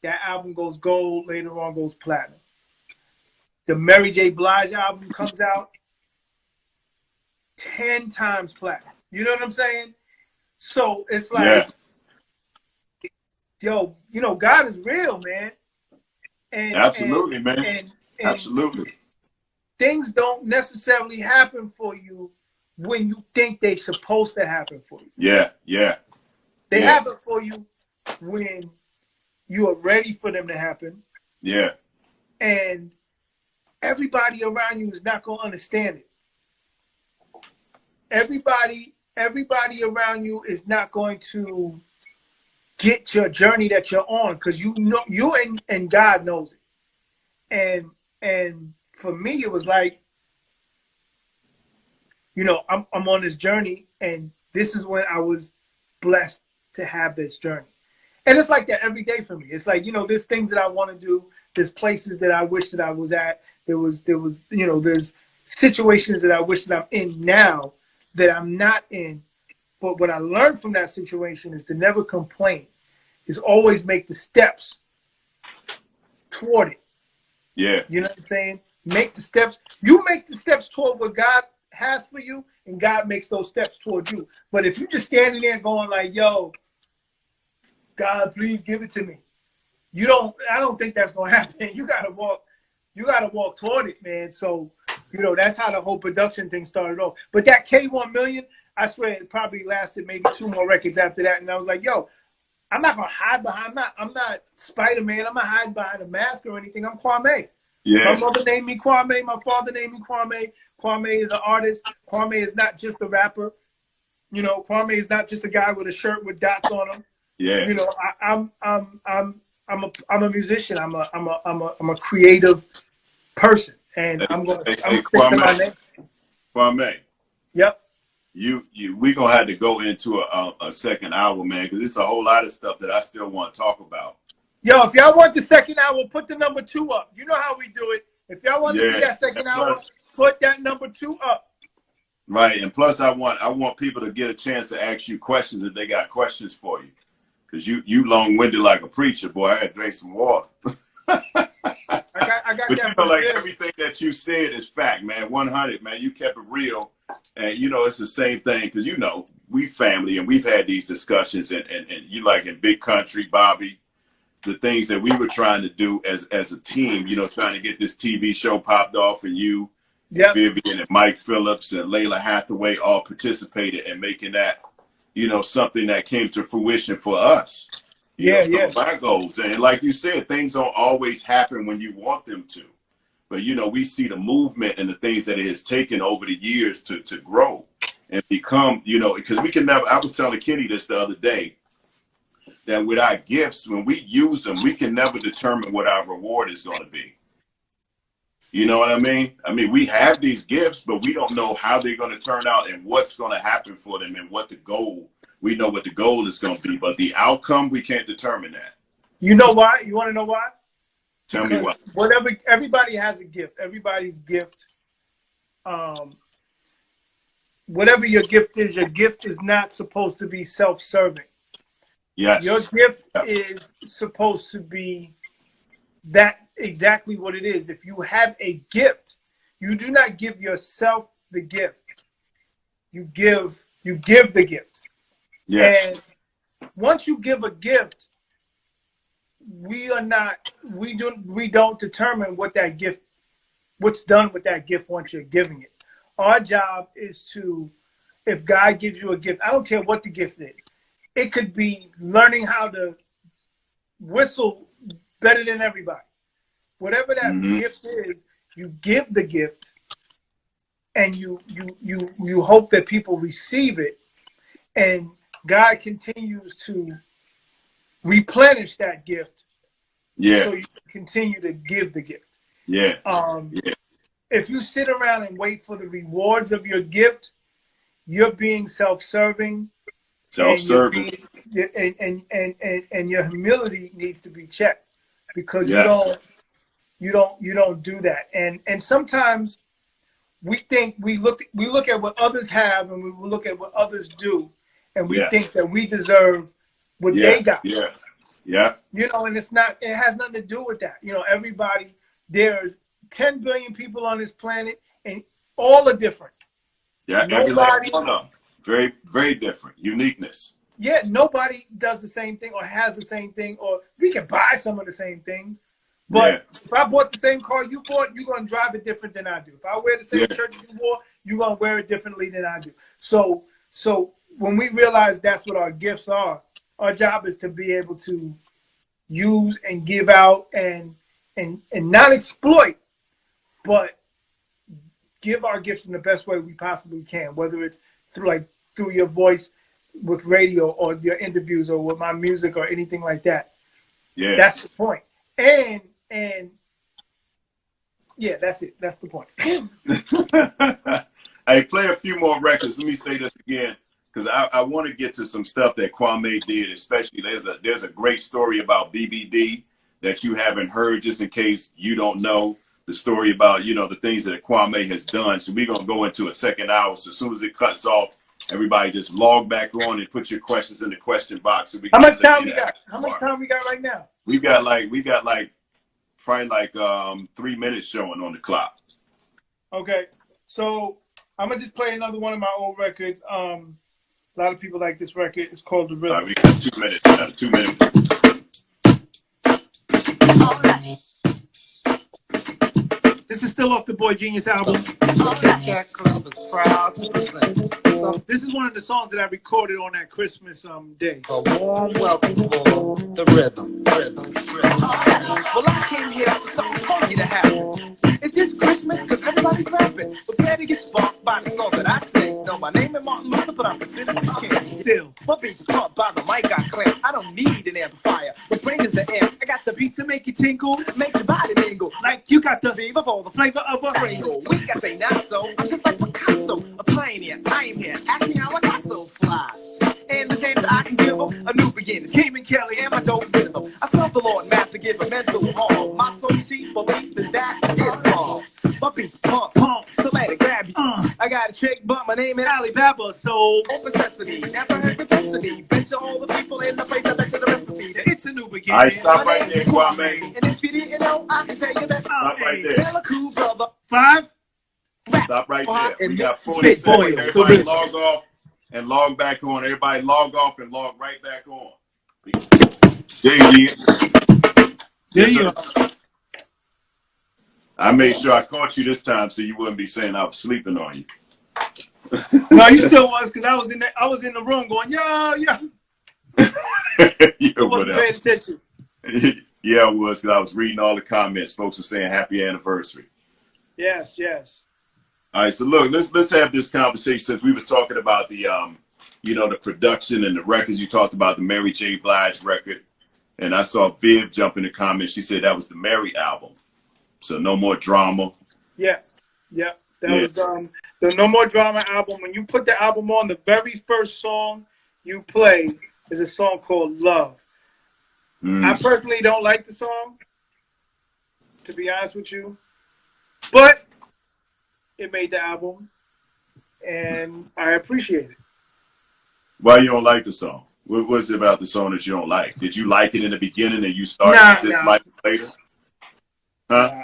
That album goes gold, later on goes platinum. The Mary J. Blige album comes out, 10 times platinum. You know what I'm saying? So it's like, yo, God is real, man. And, absolutely, man. Absolutely. Things don't necessarily happen for you when you think they're supposed to happen for you. Yeah. They happen for you when you are ready for them to happen. Yeah. And everybody around you is not going to understand it. Everybody around you is not going to get your journey that you're on, because you and God knows it. And for me, it was like, I'm on this journey, and this is when I was blessed to have this journey. And it's like that every day for me. It's like, there's things that I want to do. There's places that I wish that I was at. There's situations that I wish that I'm in now that I'm not in. But what I learned from that situation is to never complain. Is always make the steps toward it. Yeah. You know what I'm saying? Make the steps. You make the steps toward what God has for you, and God makes those steps toward you. But if you're just standing there going like, yo, God, please give it to me. I don't think that's gonna happen. You gotta walk toward it, man. So, that's how the whole production thing started off. But that K1 Million, I swear it probably lasted maybe 2 more records after that. And I was like, yo, I'm not gonna hide behind. I'm not Spider-Man. I'm not hiding behind a mask or anything. I'm Kwamé. Yeah. My mother named me Kwamé. My father named me Kwamé. Kwamé is an artist. Kwamé is not just a rapper. Kwamé is not just a guy with a shirt with dots on him. Yeah. I'm a musician. I'm a creative person, and I'm stick to my name. Kwamé. Yep. We gonna have to go into a second hour, man, because it's a whole lot of stuff that I still want to talk about. Yo, if y'all want the second hour, put the number 2 up. You know how we do it. If y'all want to see that second hour, put that number 2 up. Right, and plus I want people to get a chance to ask you questions if they got questions for you, because you long-winded like a preacher, boy. I got to drink some water. I got but that. Like everything that you said is fact, man. 100, man. You kept it real, and it's the same thing, because we family and we've had these discussions, and you like in Big Country, Bobby, the things that we were trying to do as a team, trying to get this TV show popped off, and you, Vivian and Mike Phillips and Layla Hathaway all participated in making that, something that came to fruition for us. Some of our goals. And like you said, things don't always happen when you want them to. But, we see the movement and the things that it has taken over the years to grow and become, because we can never, I was telling Kenny this the other day, that with our gifts, when we use them, we can never determine what our reward is going to be. You know what I mean? I mean, we have these gifts, but we don't know how they're going to turn out and what's going to happen for them and what the goal. We know what the goal is going to be, but the outcome, we can't determine that. You know why? You want to know why? Tell me why. Everybody has a gift. Everybody's gift. Whatever your gift is not supposed to be self-serving. Yes. Your gift is supposed to be that exactly what it is. If you have a gift, you do not give yourself the gift. You give the gift. Yes. And once you give a gift, we don't determine what's done with that gift once you're giving it. Our job is to, if God gives you a gift, I don't care what the gift is. It could be learning how to whistle better than everybody. Whatever that gift is, you give the gift, and you hope that people receive it, and God continues to replenish that gift. Yeah. So you continue to give the gift. Yeah. If you sit around and wait for the rewards of your gift, you're being self-serving. Self-serving. And your humility needs to be checked, because you don't do that. And sometimes we think we look at what others have, and we look at what others do, and we think that we deserve what they got. Yeah. You know, and it has nothing to do with that. You know, everybody, there's 10 billion people on this planet, and all are different. Yeah, nobody, very, very different. Uniqueness. Yeah, nobody does the same thing or has the same thing, or we can buy some of the same things. But if I bought the same car you bought, you're going to drive it different than I do. If I wear the same shirt you wore, you're going to wear it differently than I do. So when we realize that's what our gifts are, our job is to be able to use and give out and not exploit, but give our gifts in the best way we possibly can, whether it's through your voice with radio or your interviews or with my music or anything like that. Yeah. That's the point. And yeah, that's it. That's the point. Hey, play a few more records. Let me say this again, because I want to get to some stuff that Kwamé did, especially there's a great story about BBD that you haven't heard, just in case you don't know the story about, the things that Kwamé has done. So we're going to go into a second hour. So as soon as it cuts off, everybody just log back on and put your questions in the question box. So how much time we got? How much time we got right now? We got probably 3 minutes showing on the clock. Okay. So I'm going to just play another one of my old records. A lot of people like this record. It's called The Rhythm. All right, we got 2 minutes. We got 2 minutes. All right. This is still off the Boy Genius album. That club is proud to present. So this is one of the songs that I recorded on that Christmas day. A warm welcome for The Rhythm. Well, I came here for something funky to happen. Is this Christmas? Because everybody's rapping. Prepare to get sparked by the song that I sing. Know my name is Martin Luther, but I'm considered a king. Still. My beats are pumped by the mic I clamp. I don't need an amplifier. The brain is the amp. I got the beats to make you tingle, make your body mingle. Like you got the fever for the flavor of a Pringle. Weak, I say not so. I'm just like Picasso, a pioneer. I am here. Ask me how I got so fly. And the answer I can give them a new beginning. Cayman Kelly and my dope rhythm. I serve the Lord math to give a mental harm. My soul cheap belief is that it's wrong. My beats pump, so let it grab you. I got a trick, but my name is Alibaba, so open sesame. Never heard the density. Bet you all the people in the place I bet you the rest of the seed. It's a new beginning. All right, stop right there, Kwamé. And if you didn't know, I can tell you that stop right there. Tell a cool brother. 5. Stop right there. We got 40 Spit seconds. boil. Everybody log off and log back on. Everybody log off and log right back on. There you are. I made sure I caught you this time so you wouldn't be saying I was sleeping on you. No, you still was, because I was in the room going, yo. Yeah, wasn't paying attention. Yeah, I was, because I was reading all the comments. Folks were saying happy anniversary. Yes. All right, so look, let's have this conversation, since we was talking about the the production and the records. You talked about the Mary J. Blige record, and I saw Viv jump in the comments. She said that was the Mary album. So No More Drama. Yeah. That was the No More Drama album. When you put the album on, the very first song you play is a song called Love. I personally don't like the song, to be honest with you, but it made the album, and I appreciate it. Why you don't like the song? What was it about the song that you don't like? Did you like it in the beginning and you started to dislike it later? Huh?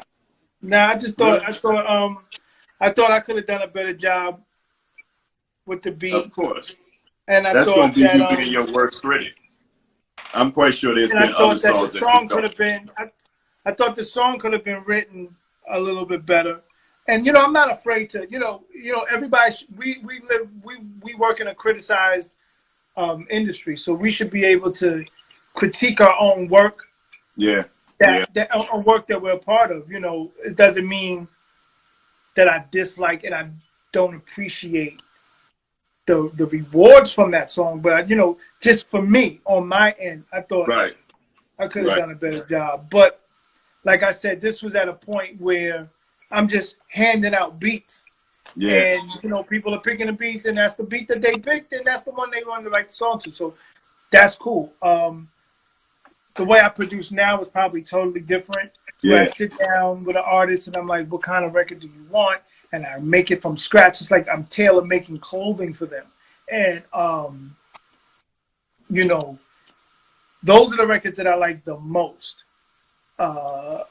Nah, I thought I could have done a better job with the beat. Of course. And that's going to be you being your worst critic. I'm quite sure there's been other songs that could have been. I thought the song could have been written a little bit better. And I'm not afraid to. Everybody. We work in a criticized industry, so we should be able to critique our own work Yeah. That a work that we're a part of. You know, it doesn't mean that I dislike and I don't appreciate the rewards from that song, but you know, just for me on my end, I thought I could have done a better job. But like I said, this was at a point where I'm just handing out beats. Yeah. And, you know, people are picking the beats, and that's the beat that they picked, and that's the one they want to write the song to. So that's cool. The way I produce now is probably totally different. Yeah. Where I sit down with an artist, and I'm like, what kind of record do you want? And I make it from scratch. It's like I'm tailor making clothing for them. And, you know, those are the records that I like the most. But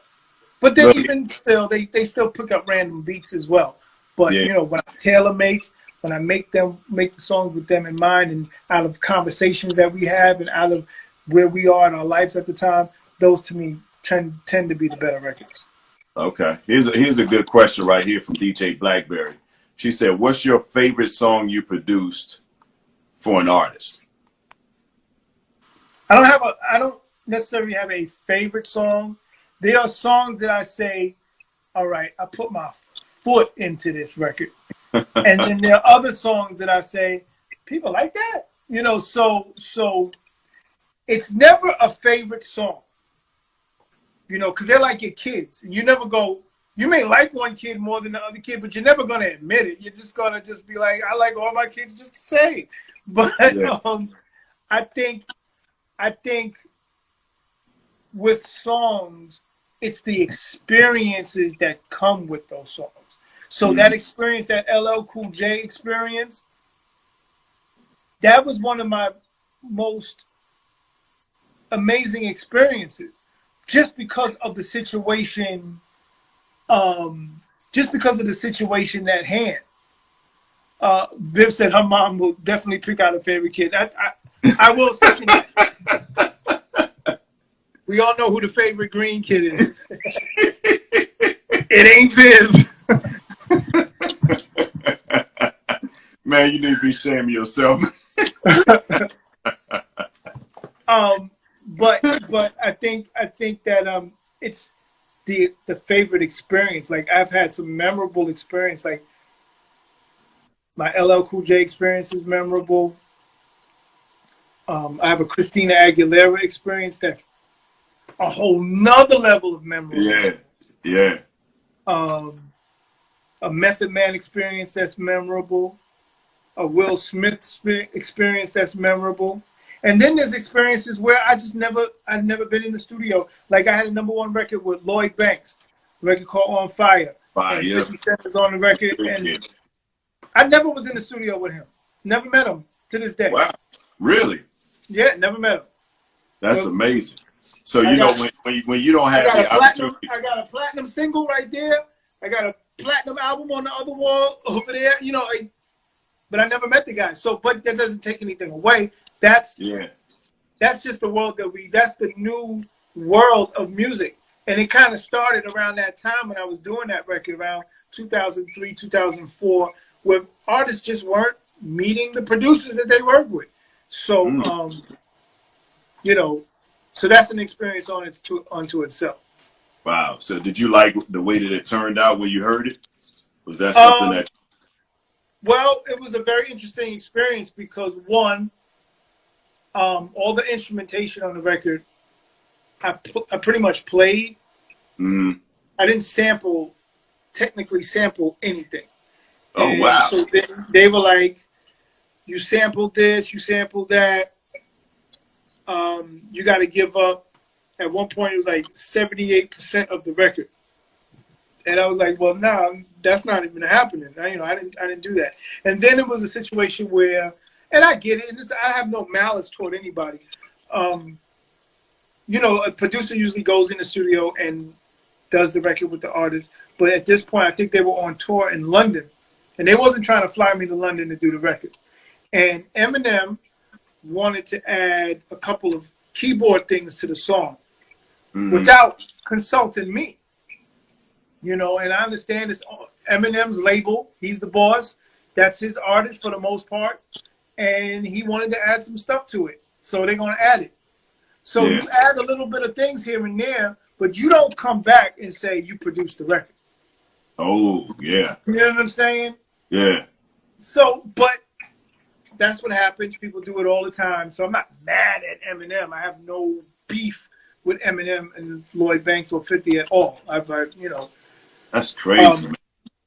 then even still, they still pick up random beats as well. But, you know, when I tailor make, when I make the songs with them in mind and out of conversations that we have and out of where we are in our lives at the time, those to me tend to be the better records. Okay. Here's a good question right here from DJ Blackberry. She said, what's your favorite song you produced for an artist? I don't necessarily have a favorite song. There are songs that I say, all right, I put my foot into this record. And then there are other songs that I say, people like that. You know, so it's never a favorite song. You know, because they're like your kids. You never go, you may like one kid more than the other kid, but you're never going to admit it. You're just going to just be like, I like all my kids just the same. But I think with songs, it's the experiences that come with those songs. So that experience, that LL Cool J experience, that was one of my most amazing experiences. Just because of the situation, at hand. Viv said her mom will definitely pick out a favorite kid. I will say that. We all know who the favorite green kid is. It ain't Viv. Man, you need to be ashamed of yourself. But I think that it's the favorite experience. Like I've had some memorable experience. Like my LL Cool J experience is memorable. I have a Christina Aguilera experience that's a whole nother level of memorable. Yeah. A Method Man experience that's memorable. A Will Smith experience that's memorable. And then there's experiences where I've never been in the studio. Like I had a #1 record with Lloyd Banks, a record called On Fire. And 50 Cent was on the record. And I never was in the studio with him. Never met him to this day. Wow. Really? Yeah, never met him. That's amazing. So, when you don't have the opportunity. I got a platinum single right there. I got a platinum album on the other wall over there. You know, but I never met the guy. So, but that doesn't take anything away. That's just the world that's the new world of music. And it kind of started around that time when I was doing that record around 2003, 2004, where artists just weren't meeting the producers that they work with. So, you know, so that's an experience unto itself. Wow. So did you like the way that it turned out when you heard it? Was that something that... Well, it was a very interesting experience because one, all the instrumentation on the record, I pretty much played. I didn't technically sample anything. Oh, wow. So they were like, you sampled this, you sampled that. You got to give up. At one point, it was like 78% of the record. And I was like, well, no, that's not even happening. I didn't do that. And then it was a situation where, and I get it, and I have no malice toward anybody. You know, a producer usually goes in the studio and does the record with the artist. But at this point, I think they were on tour in London. And they wasn't trying to fly me to London to do the record. And Eminem wanted to add a couple of keyboard things to the song without consulting me. You know, and I understand it's Eminem's label. He's the boss. That's his artist for the most part. And he wanted to add some stuff to it. So they're going to add it. So you add a little bit of things here and there, but you don't come back and say you produced the record. Oh, yeah. You know what I'm saying? Yeah. So, but that's what happens. People do it all the time. So I'm not mad at Eminem. I have no beef with Eminem and Lloyd Banks or 50 at all. That's crazy.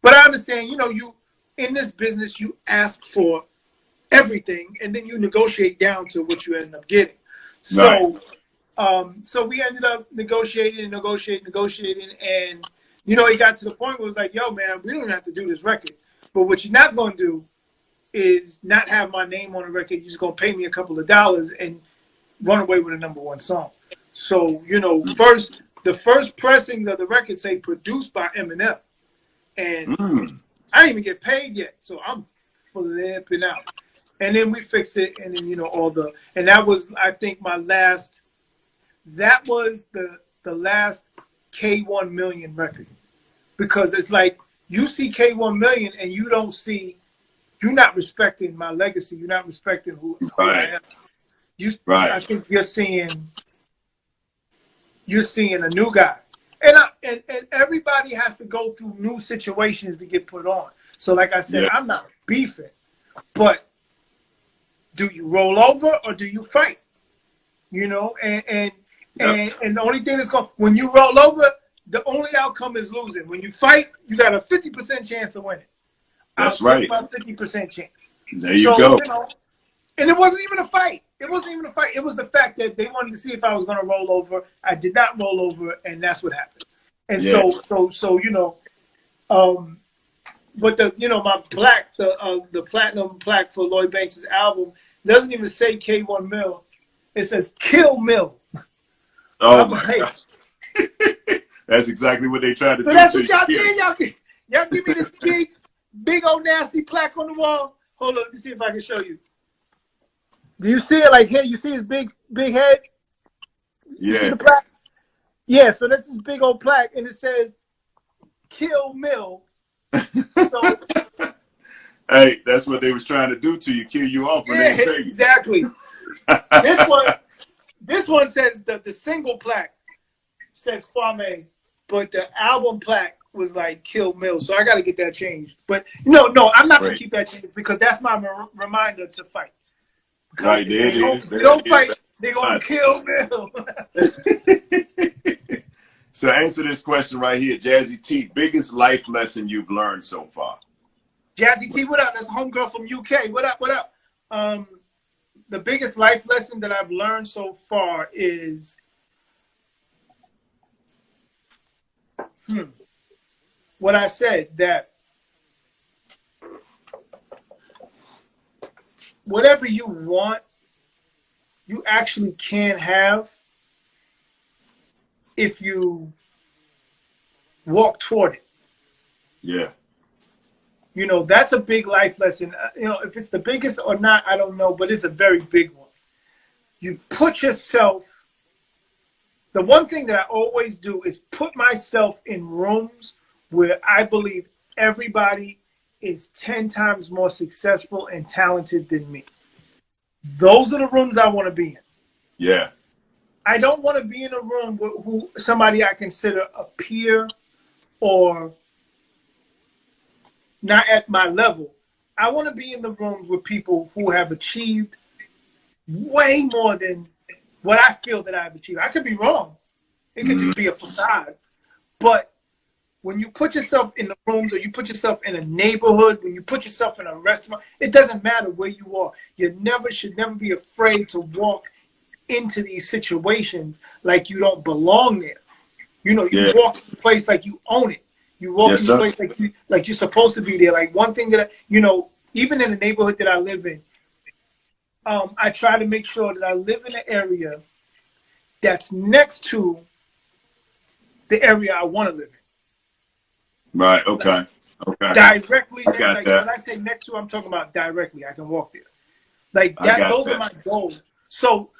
But I understand, you in this business, you ask for everything and then you negotiate down to what you end up getting. So, so we ended up negotiating, and it got to the point where it was like, yo, man, we don't even have to do this record. But what you're not going to do is not have my name on the record. You're just going to pay me a couple of dollars and run away with a #1 song. So, the first pressings of the record say produced by Eminem. And I didn't even get paid yet. So I'm flipping out. And then we fixed it. And then, and that was, I think, that was the last K1 Million record. Because it's like, you see K1 Million and you're not respecting my legacy. You're not respecting who I am. I think you're seeing a new guy. And everybody has to go through new situations to get put on. So like I said, I'm not beefing, but do you roll over or do you fight? And the only thing that's when you roll over, the only outcome is losing. When you fight, you got a 50% chance of winning. That's right. About 50% chance. There you go. And it wasn't even a fight. It was the fact that they wanted to see if I was going to roll over. I did not roll over, and that's what happened. And but my plaque, the platinum plaque for Lloyd Banks' album doesn't even say K1 Mill. It says Kill Mill. Oh my gosh. That's exactly what they tried to do. So that's what y'all did. Y'all give me this big old nasty plaque on the wall. Hold on, let me see if I can show you. Do you see it? Like here, you see his big head? You see the plaque? Yeah, so this is big old plaque, and it says Kill Mill. So, hey, that's what they was trying to do to you, kill you off when they were exactly. This one says the single plaque says Kwamé, but the album plaque was like Kill Mill. So I got to get that changed. But no, I'm not going to keep that changed because that's my reminder to fight. Right, there it is. They don't fight, they're going to kill Mill. So answer this question right here. Jazzy T, biggest life lesson you've learned so far? Jazzy T, what up? That's a homegirl from UK. What up? The biggest life lesson that I've learned so far is what I said, that whatever you want, you actually can have if you walk toward it. Yeah. That's a big life lesson. If it's the biggest or not, I don't know, but it's a very big one. You put yourself, the one thing that I always do is put myself in rooms where I believe everybody is 10 times more successful and talented than me. Those are the rooms I want to be in. Yeah. I don't want to be in a room with somebody I consider a peer or not at my level. I want to be in the rooms with people who have achieved way more than what I feel that I've achieved. I could be wrong. It could just be a facade. But when you put yourself in the rooms or you put yourself in a neighborhood, when you put yourself in a restaurant, it doesn't matter where you are. You should never be afraid to walk into these situations like you don't belong there. You walk in the place like you own it. You walk in the place like you're supposed to be there. Like one thing that, even in the neighborhood that I live in, I try to make sure that I live in an area that's next to the area I want to live in. Right. Okay. Okay. Directly. I got that. When I say next to, I'm talking about directly. I can walk there. Like that. Those are my goals. So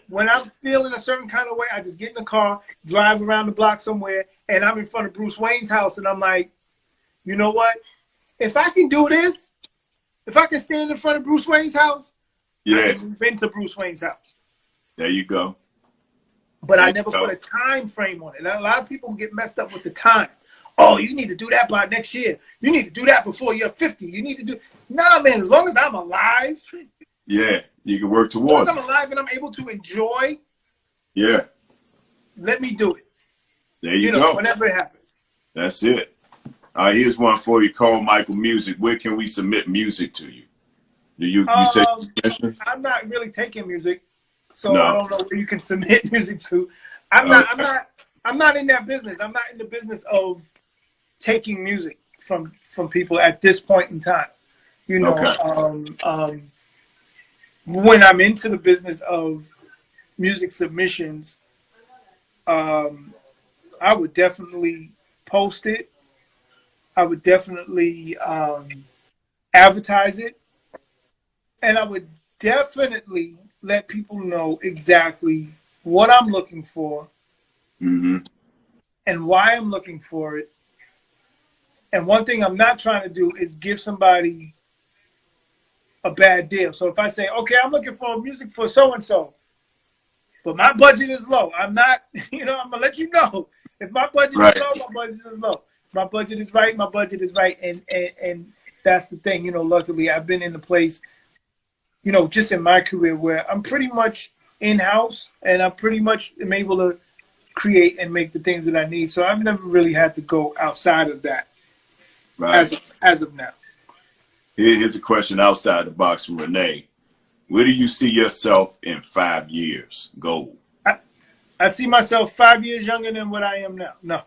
when I'm feeling a certain kind of way, I just get in the car, drive around the block somewhere, and I'm in front of Bruce Wayne's house, and I'm like, you know what? If I can do this, if I can stand in front of Bruce Wayne's house, I can move into Bruce Wayne's house. There you go. but I never put a time frame on it. A lot of people get messed up with the time. Oh, you need to do that by next year. You need to do that before you're 50. You need to do. Nah, man. As long as I'm alive. Yeah, you can work towards. As long as I'm alive and I'm able to enjoy. Yeah. Let me do it. There you go. Whenever it happens. That's it. Here's one for you. Call Michael Music. Where can we submit music to you? Do you take submissions? I'm not really taking music, so No. I don't know where you can submit music to. I'm not in that business. I'm not in the business of taking music from people at this point in time. You know, when I'm into the business of music submissions, I would definitely post it. I would definitely advertise it. And I would definitely let people know exactly what I'm looking for and why I'm looking for it. And one thing I'm not trying to do is give somebody a bad deal. So if I say, okay, I'm looking for music for so-and-so, but my budget is low, I'm not, I'm going to let you know. If my budget is low, my budget is low. If my budget is right, my budget is right. And that's the thing, luckily I've been in the place, just in my career where I'm pretty much in-house and I pretty much am able to create and make the things that I need. So I've never really had to go outside of that as of now. Here's a question outside the box from Renee. Where do you see yourself in 5 years? Goal. I see myself 5 years younger than what I am now. No.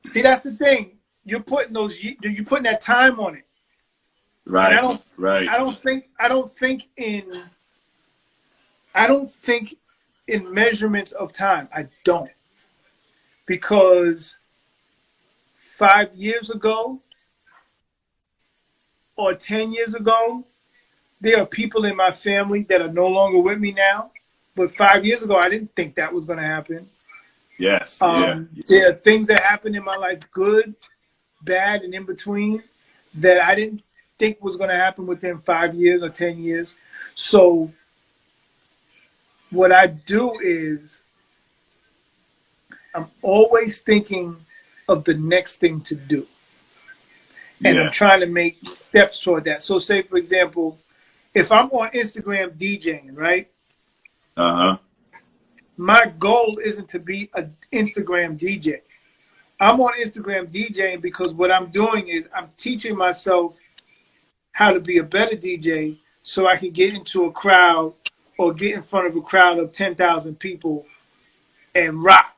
See, that's the thing. You're putting that time on it. Right. I don't think in measurements of time. I don't. Because 5 years ago or 10 years ago, there are people in my family that are no longer with me now. But 5 years ago, I didn't think that was going to happen. Yes. There are things that happened in my life, good, bad, and in between, that I didn't think was going to happen within 5 years or 10 years. So what I do is I'm always thinking of the next thing to do. And I'm trying to make steps toward that. So say, for example, if I'm on Instagram DJing, right? My goal isn't to be an Instagram DJ. I'm on Instagram DJing because what I'm doing is I'm teaching myself how to be a better DJ so I can get into a crowd or get in front of a crowd of 10,000 people and rock.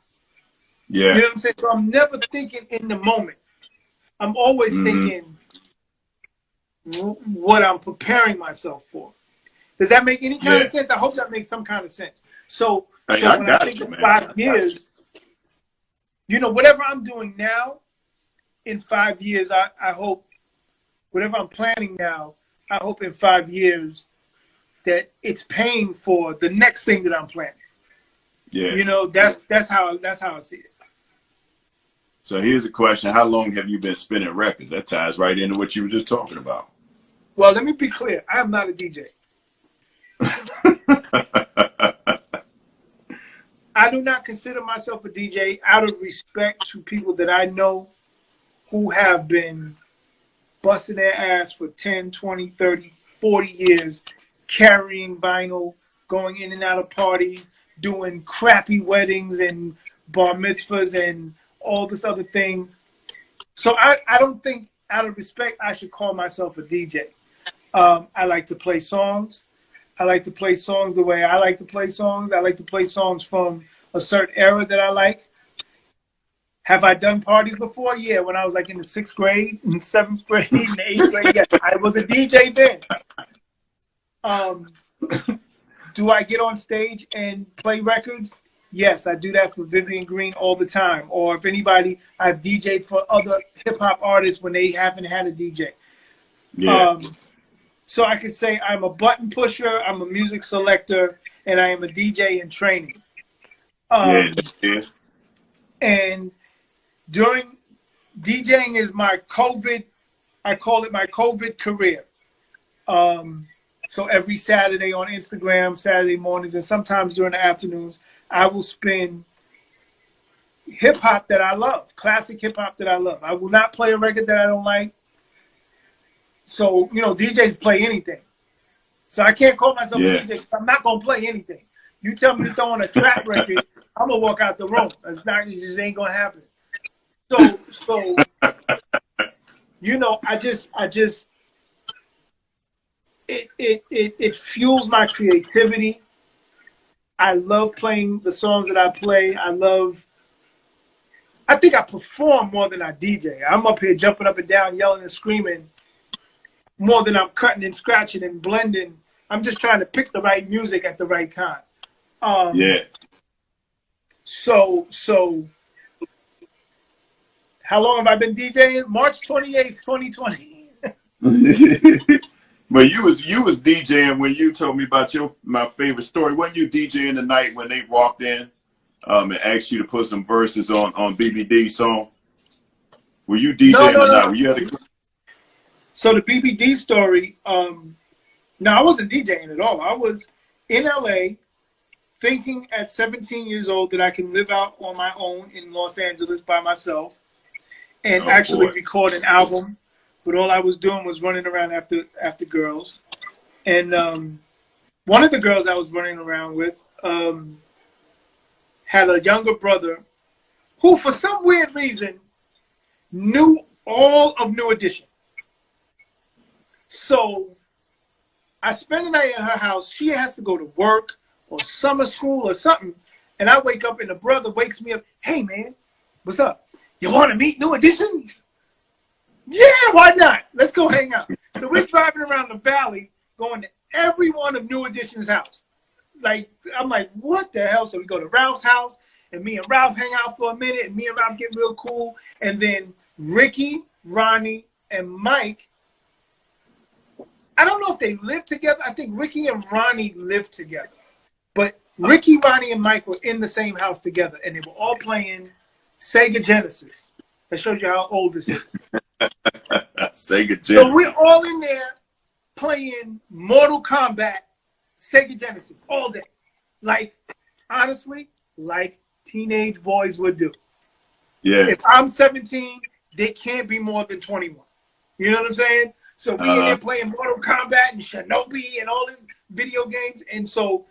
Yeah. You know what I'm saying? So I'm never thinking in the moment. I'm always thinking what I'm preparing myself for. Does that make any kind of sense? I hope that makes some kind of sense. So when I think of 5 years, whatever I'm doing now, in 5 years, I hope, whatever I'm planning now, I hope in 5 years that it's paying for the next thing that I'm planning. Yeah. That's how I see it. So here's a question. How long have you been spinning records? That ties right into what you were just talking about. Well, let me be clear. I am not a DJ. I do not consider myself a DJ out of respect to people that I know who have been busting their ass for 10, 20, 30, 40 years, carrying vinyl, going in and out of parties, doing crappy weddings and bar mitzvahs and all this other things. So I don't think out of respect I should call myself a DJ. I like to play songs. I like to play songs the way I like to play songs. I like to play songs from a certain era that I like. Have I done parties before? Yeah, when I was like in the 6th grade, in 7th grade, in the 8th grade. Yes, I was a DJ then. Do I get on stage and play records? Yes, I do that for Vivian Green all the time. Or if anybody, I've DJed for other hip-hop artists when they haven't had a DJ. Yeah. So I could say I'm a button pusher, I'm a music selector, and I am a DJ in training. And during DJing is my COVID, I call it my COVID career. So every Saturday on Instagram, Saturday mornings, and sometimes during the afternoons, I will spin hip hop that I love, classic hip hop that I love. I will not play a record that I don't like. So, you know, DJs play anything. So I can't call myself a DJ. I'm not going to play anything. You tell me to throw on a trap record, I'm going to walk out the room. It's not, it just ain't going to happen. So, you know, it fuels my creativity. I love playing the songs that I play. I think I perform more than I DJ. I'm up here jumping up and down, yelling and screaming more than I'm cutting and scratching and blending. I'm just trying to pick the right music at the right time. So how long have I been DJing? March 28th, 2020. But you was DJing when you told me about my favorite story. Wasn't you DJing the night when they walked in and asked you to put some verses on BBD's song? Were you DJing no, or not? no. Were you at the... So the BBD story, no, I wasn't DJing at all. I was in LA thinking at 17 years old that I can live out on my own in Los Angeles by myself and record an album. But all I was doing was running around after girls. And one of the girls I was running around with had a younger brother who, for some weird reason, knew all of New Edition. So I spend the night at her house. She has to go to work or summer school or something. And I wake up and the brother wakes me up. Hey, man, what's up? You want to meet New Edition? Yeah, why not? Let's go hang out. So we're driving around the valley going to every one of New Edition's house. Like, I'm like, what the hell? So we go to Ralph's house, and me and Ralph hang out for a minute, and me and Ralph get real cool. And then Ricky, Ronnie, and Mike, I don't know if they live together. I think Ricky and Ronnie lived together. But Ricky, Ronnie, and Mike were in the same house together, and they were all playing Sega Genesis. That shows you how old this is. Sega Genesis. So we're all in there playing Mortal Kombat, Sega Genesis, all day. Like, honestly, like teenage boys would do. Yeah. If I'm 17, they can't be more than 21. You know what I'm saying? So we in there playing Mortal Kombat and Shinobi and all these video games. And so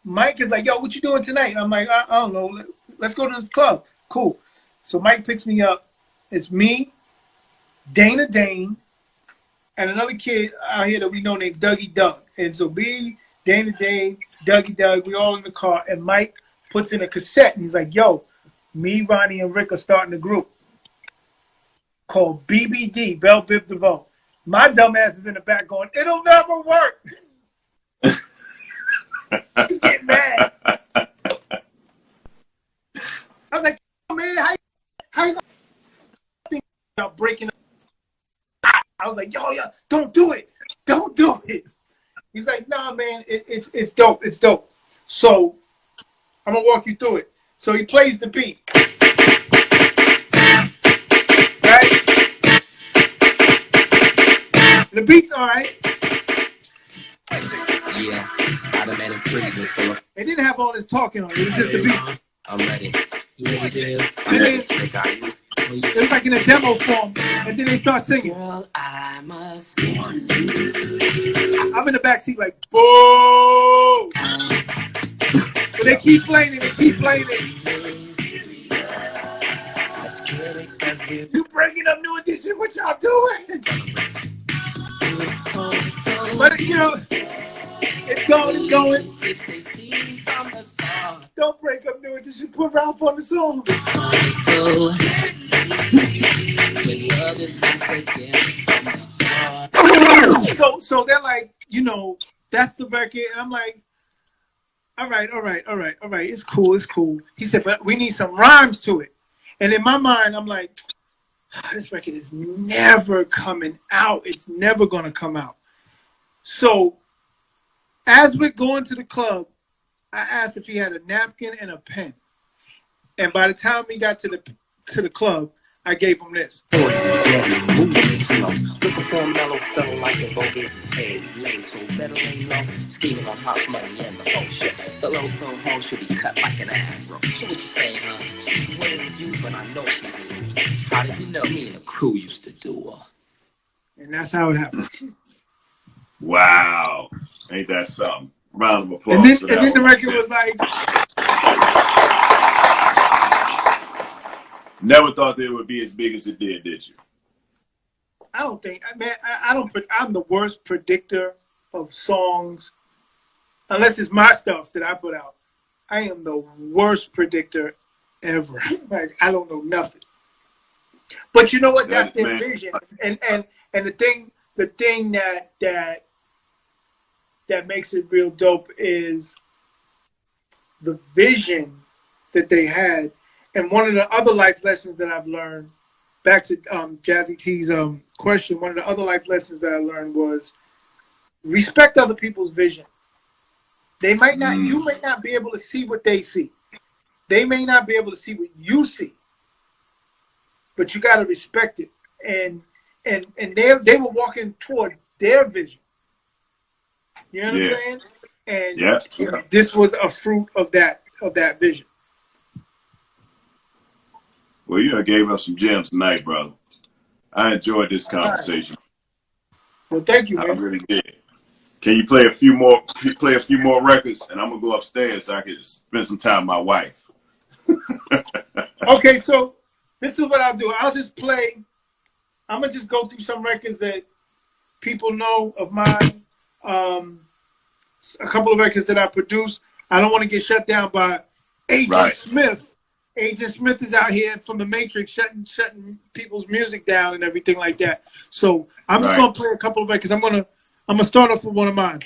Mike is like, yo, what you doing tonight? And I'm like, I don't know. Let's go to this club. Cool. So Mike picks me up. It's me, Dana Dane, and another kid out here that we know named Dougie Doug. And so me, Dana Dane, Dougie Doug, we all in the car. And Mike puts in a cassette. And he's like, yo, me, Ronnie, and Rick are starting a group called BBD, Belle Biv DeVoe. My dumb ass is in the back going, it'll never work. He's getting mad. I was like, oh, man, how you think about breaking up? I was like, yo, don't do it. Don't do it. He's like, nah, man, it's dope. It's dope. So I'm going to walk you through it. So he plays the beat. Right? The beat's all right. Yeah, Spider-Man and Freezer. They didn't have all this talking on it. It was just the beat. I'm ready. And then it was like in a demo form. And then they start singing. Girl, I must. I'm in the back seat like, boo! But they keep playing it. They keep playing it. You bringing up New Edition? What y'all doing? But, you know, it's going, it's going. Don't break up New Edition. Put Ralph on the song. So they're like, you know, that's the record. And I'm like, all right. It's cool. He said, but we need some rhymes to it. And in my mind, I'm like, this record is never coming out. It's never going to come out. So as we're going to the club, I asked if he had a napkin and a pen. And by the time we got to the club, I gave him this. Looking for so mellow, feeling like a go-get paid late. So better lay low, scheming on house money and the whole shit. The local hoe should be cut like an afro. So what you saying, huh? She's winning you, but I know she's a loser. How did you know? Me and the crew used to do her. And that's how it happened. Wow. Ain't that something? Round of applause. And then the record was like... Never thought that it would be as big as it did you? I don't think, man, I'm the worst predictor of songs, unless it's my stuff that I put out. I am the worst predictor ever. Like, I don't know nothing. But you know what? That's their vision. And the thing that makes it real dope is the vision that they had. And one of the other life lessons that I've learned, back to Jazzy T's question, one of the other life lessons that I learned was respect other people's vision. They might not, you may not be able to see what they see. They may not be able to see what you see, but you got to respect it. And they were walking toward their vision. You know what I'm saying? And this was a fruit of that vision. Well, you gave us some gems tonight, brother. I enjoyed this conversation. Well, thank you, man. I really did. Can you play a few more records, and I'm gonna go upstairs so I can spend some time with my wife. Okay, so this is what I'll do. I'll just play. I'm gonna just go through some records that people know of mine. A couple of records that I produced. I don't want to get shut down by Agent Smith. Agent Smith is out here from the Matrix shutting people's music down and everything like that. So I'm just gonna play a couple of records. I'm gonna start off with one of mine.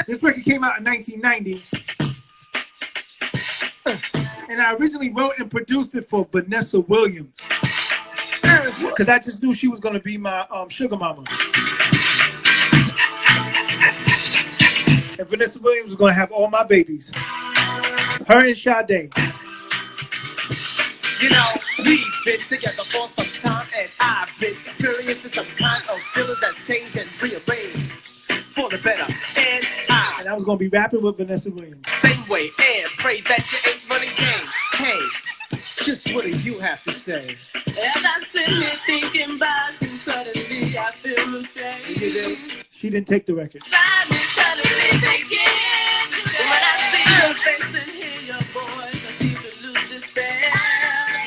This record came out in 1990. And I originally wrote and produced it for Vanessa Williams. Because I just knew she was gonna be my sugar mama. And Vanessa Williams was going to have all my babies. Her and Sade. You know, we've been together for some time, and I've been experiencing some kind of feeling that's changed and rearranged for the better. And I was going to be rapping with Vanessa Williams. Same way, and pray that you ain't running game. Hey, just what do you have to say? As I sit here thinking about you, suddenly I feel ashamed. She didn't take the record. Suddenly begin. When I see your face and hear your voice, I seem to lose despair. I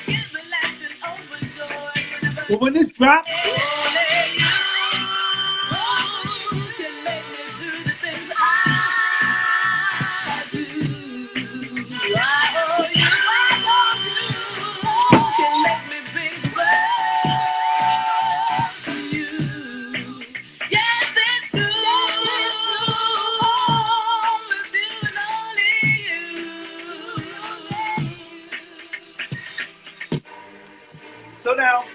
get relaxed and overjoyed whenever. But when this dropped, only you can make me do the things I do. I owe you, can make me bring the world to you. Yes, it's true. So now,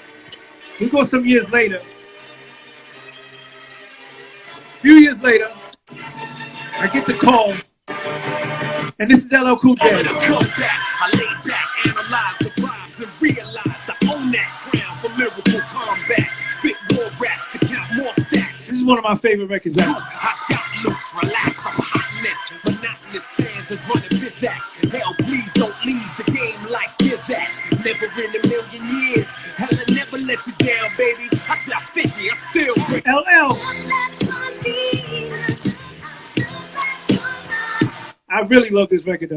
we go some years later. A few years later, I get the call, and this is LL Cool J. I lay back, analyze the rhymes, and realize I own that crown for lyrical combat. Spit more raps to count more stacks. This is one of my favorite records ever. I got looks, relax, I'm hotness. Monotonous fans is running Bizak. Hell, please don't leave the game like Bizak. Never in a million years. Hell, I never let you down, baby. I got 50, I still break. LL. I really love this record though.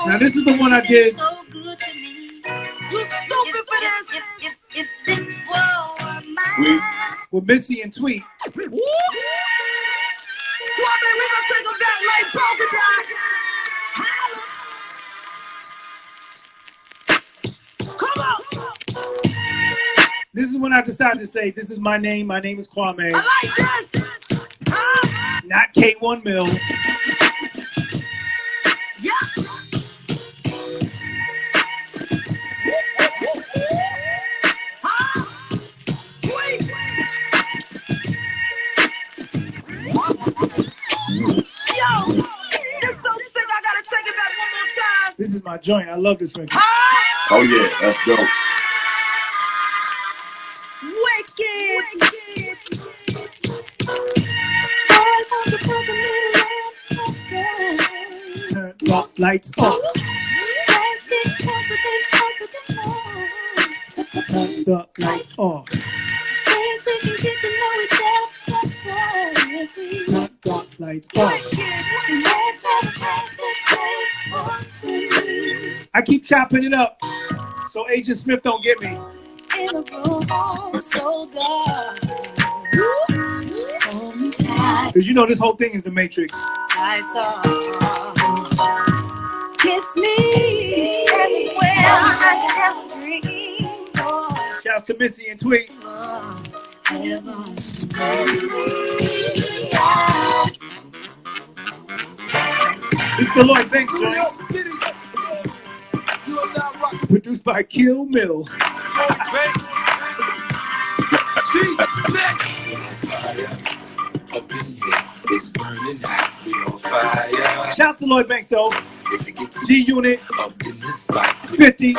Now this is the one I did. So good to me. You stupid for this. If this were mine. With Missy and Tweet. Kwamé, we gonna take them back like polka dots. Come on. This is when I decided to say, this is my name. My name is Kwamé. I like this. Not K1 Mill. Yeah. This is my joint. I love this record. Oh yeah, that's dope. Turn the lights off. Turn the lights off. Turn the lights off. I keep chopping it up so Agent Smith don't get me. In a room so dark. Because you know this whole thing is the Matrix. I saw kiss me everywhere I ever dreamed of. Shouts to Missy and Tweet. It's the Lloyd Banks joint. Produced by Kill Mill. Shouts to Lloyd Banks though. G-Unit 50.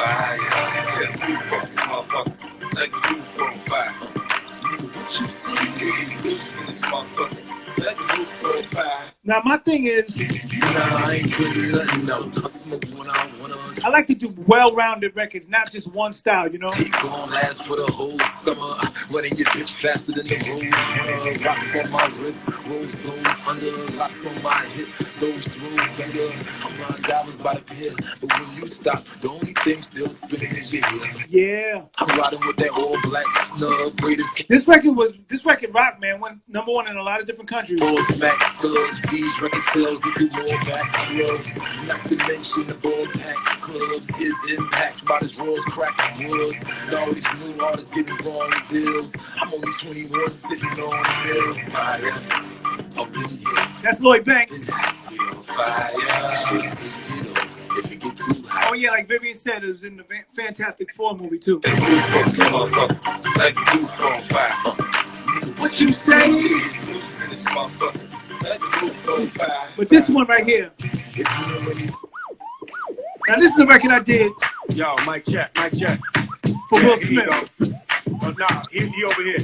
Now my thing is, I like to do well-rounded records, not just one style, you know. Gonna last for the whole summer. Running your bitch faster than the road. Rocks on my wrist, rose gold under. Rocks on my hip, those through better. I'm on diamonds by the pit, but when you stop, the only thing still spinning is your head. Yeah. I'm riding with that all black snub greatest. This record rock, man. Went #1 in a lot of different countries. All smack thugs, these record sales equal more back clubs. Not to mention the ball pack clubs. His impacts about as raw as cracking woods. All these new artists getting wrong deals. I'm only 21 sitting on the hills. Fire up in here. That's Lloyd Banks. Fire. If you get too high. Oh yeah, like Vivian said, it was in the Fantastic Four movie too. Like you on fire. What you say? But this one right here. Now this is a record I did. Yo, mic check. For Will Smith. Oh, nah, he over here.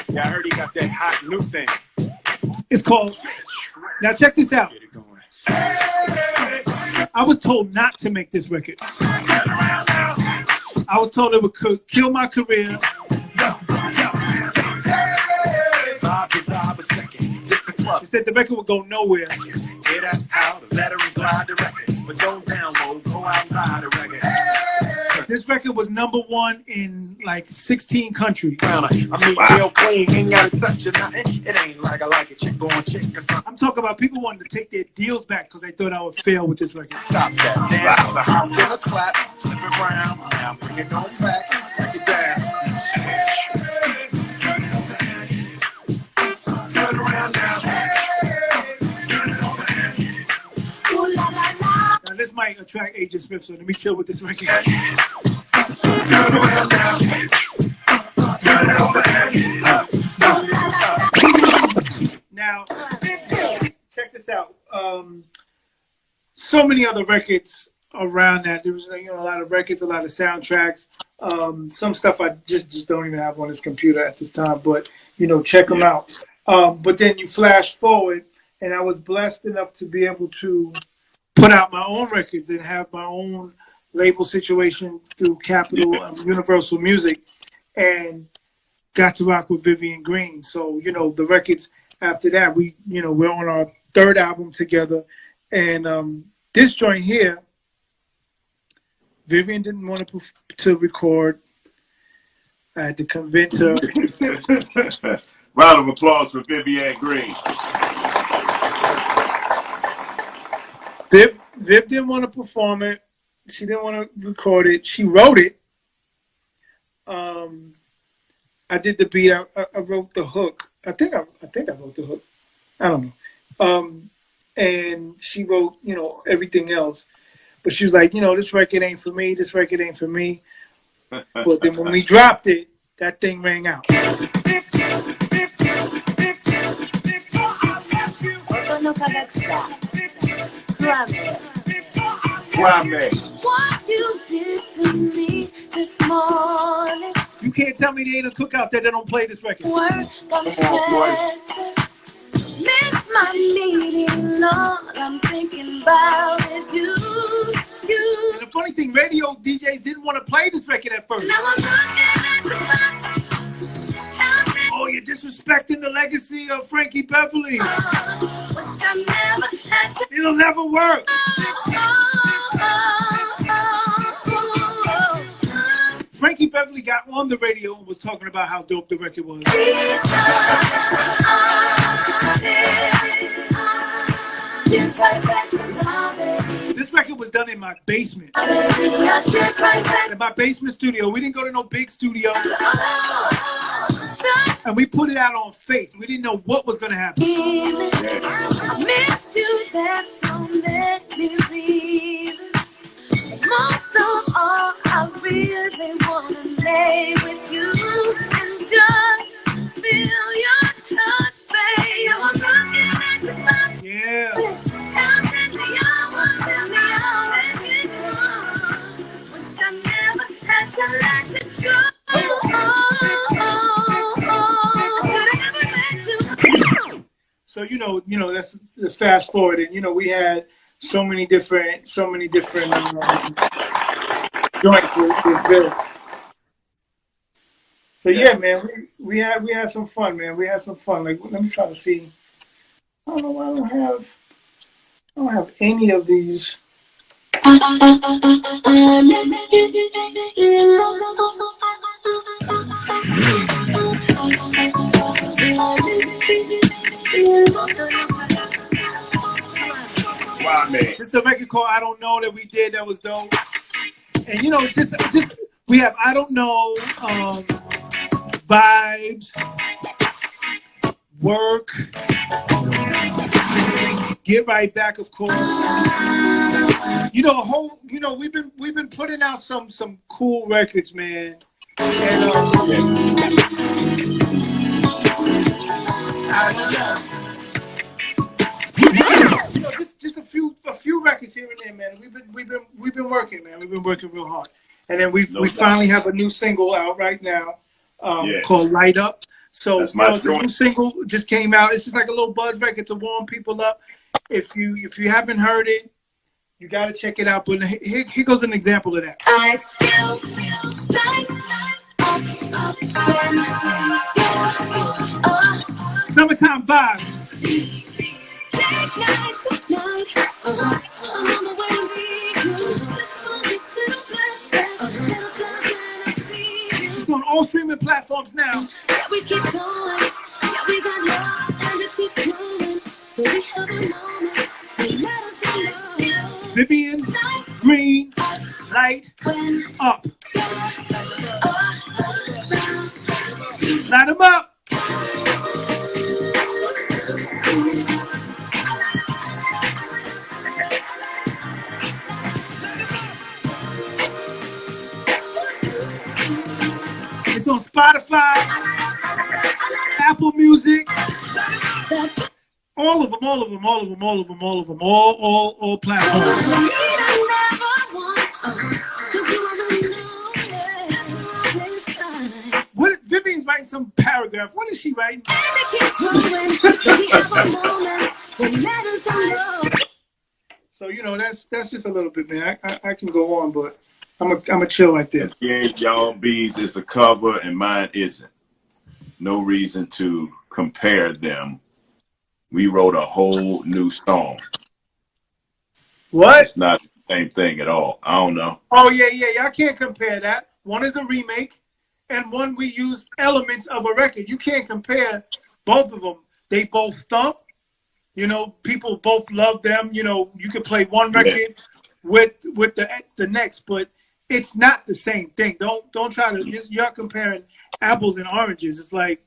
Yeah, I heard he got that hot new thing. It's called. Now check this out. Get it going. I was told not to make this record. I was told it would kill my career. It said the record would go nowhere. Get us out, let her glide the record. But don't download, go out and buy the record. This record was #1 in like 16 countries. I mean, real clean, ain't gotta touch it, nothing. It ain't like I like it, chick on chick or something. I'm talking about people wanting to take their deals back because they thought I would fail with this record. Stop that. Dance, a hop in a clap, flip it around. Now bring it on back, break it down. Switch. Turn around now. Now this might attract Agent Smith, so let me chill with this record. Turn around now. Turn it over Now, check this out. So many other records around that. There was a lot of records, a lot of soundtracks. Some stuff I just don't even have on this computer at this time, but check them out. But then you flash forward, and I was blessed enough to be able to put out my own records and have my own label situation through Capitol Universal Music, and got to rock with Vivian Green. So the records after that, we're on our 3rd album together, and this joint here, Vivian didn't want to record. I had to convince her. Round of applause for Vivian Green. Viv didn't want to perform it. She didn't want to record it. She wrote it. I did the beat. I wrote the hook. I think I wrote the hook. I don't know. And she wrote, everything else. But she was like, this record ain't for me. This record ain't for me. But then when we dropped it, that thing rang out. Kwamé. What you did to me this morning. You can't tell me they ain't a cookout that they don't play this record. Work on stress. Miss my meeting. All I'm thinking about is you. And the funny thing, radio DJs didn't want to play this record at first. Now I'm looking at the clock. Oh, you're disrespecting the legacy of Frankie Beverly. Wish I never had to. It'll never work. Frankie Beverly got on the radio and was talking about how dope the record was. This record was done in my basement. In my basement studio. We didn't go to no big studio. And we put it out on faith. We didn't know what was going to happen. I miss you, there's so many reasons. Most of all, I really want to lay with you and just feel your touch, babe. I'm looking at the clock. Yeah. Counting the hours and the hours get gone. Wish I never had to let it go. So that's the fast forward, and we had so many different joints with Bill. So yeah, man, we had some fun, man. We had some fun. Like, let me try to see. I don't know why I don't have any of these. Kwamé. This is a record called I Don't Know that we did that was dope. And just we have I Don't Know, Vibes, Work, Get Right Back, of course. We've been putting out some cool records, man. And just a few records here and there, man. We've been working, man. We've been working real hard, and then we finally have a new single out right now called "Light Up." So the new single just came out. It's just like a little buzz record to warm people up. If you haven't heard it, you got to check it out. But here goes an example of that. I still like when Summertime vibe. It's on all streaming platforms now. Yeah, we keep going. Yeah, we got love and it keeps growing. But we have a moment. We let us go. Vivian Green, Light Up. Light 'em up. It's on Spotify, Apple Music, all of them, all platforms. What Vivian's writing some paragraph. What is she writing? So that's just a little bit, man. I can go on, but I'm a chill right there. Yeah, y'all B's is a cover and mine isn't. No reason to compare them. We wrote a whole new song. What? It's not the same thing at all. I don't know. Oh yeah. Y'all can't compare that. One is a remake, and one we used elements of a record. You can't compare both of them. They both thump. People both love them. You could play one record with the next, but it's not the same thing. Don't try to. You're comparing apples and oranges. It's like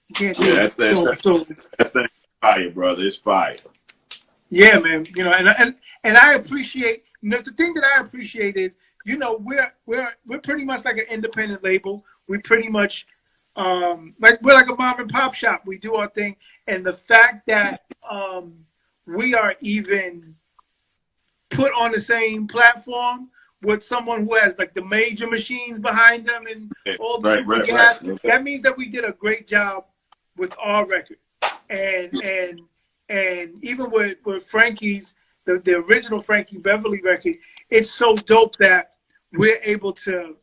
you can't do it. That thing's fire, brother. It's fire. Yeah, man. And I appreciate the thing that I appreciate is we're pretty much like an independent label. We pretty much we're like a mom and pop shop. We do our thing, and the fact that we are even put on the same platform with someone who has like the major machines behind them and all the gas. That means that we did a great job with our record. And even with Frankie's, the original Frankie Beverly record, it's so dope that we're able to,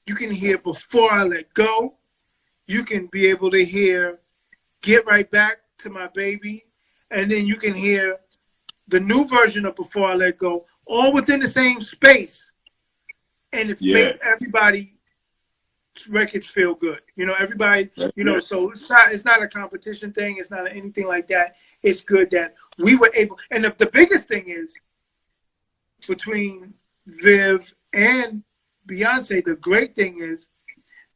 you can hear Before I Let Go. You can be able to hear Get Right Back to My Baby. And then you can hear the new version of Before I Let Go, all within the same space. And it makes everybody's records feel good. You know, everybody, you know, so it's not a competition thing. It's not anything like that. It's good that we were able, and the biggest thing is between Viv and Beyonce, the great thing is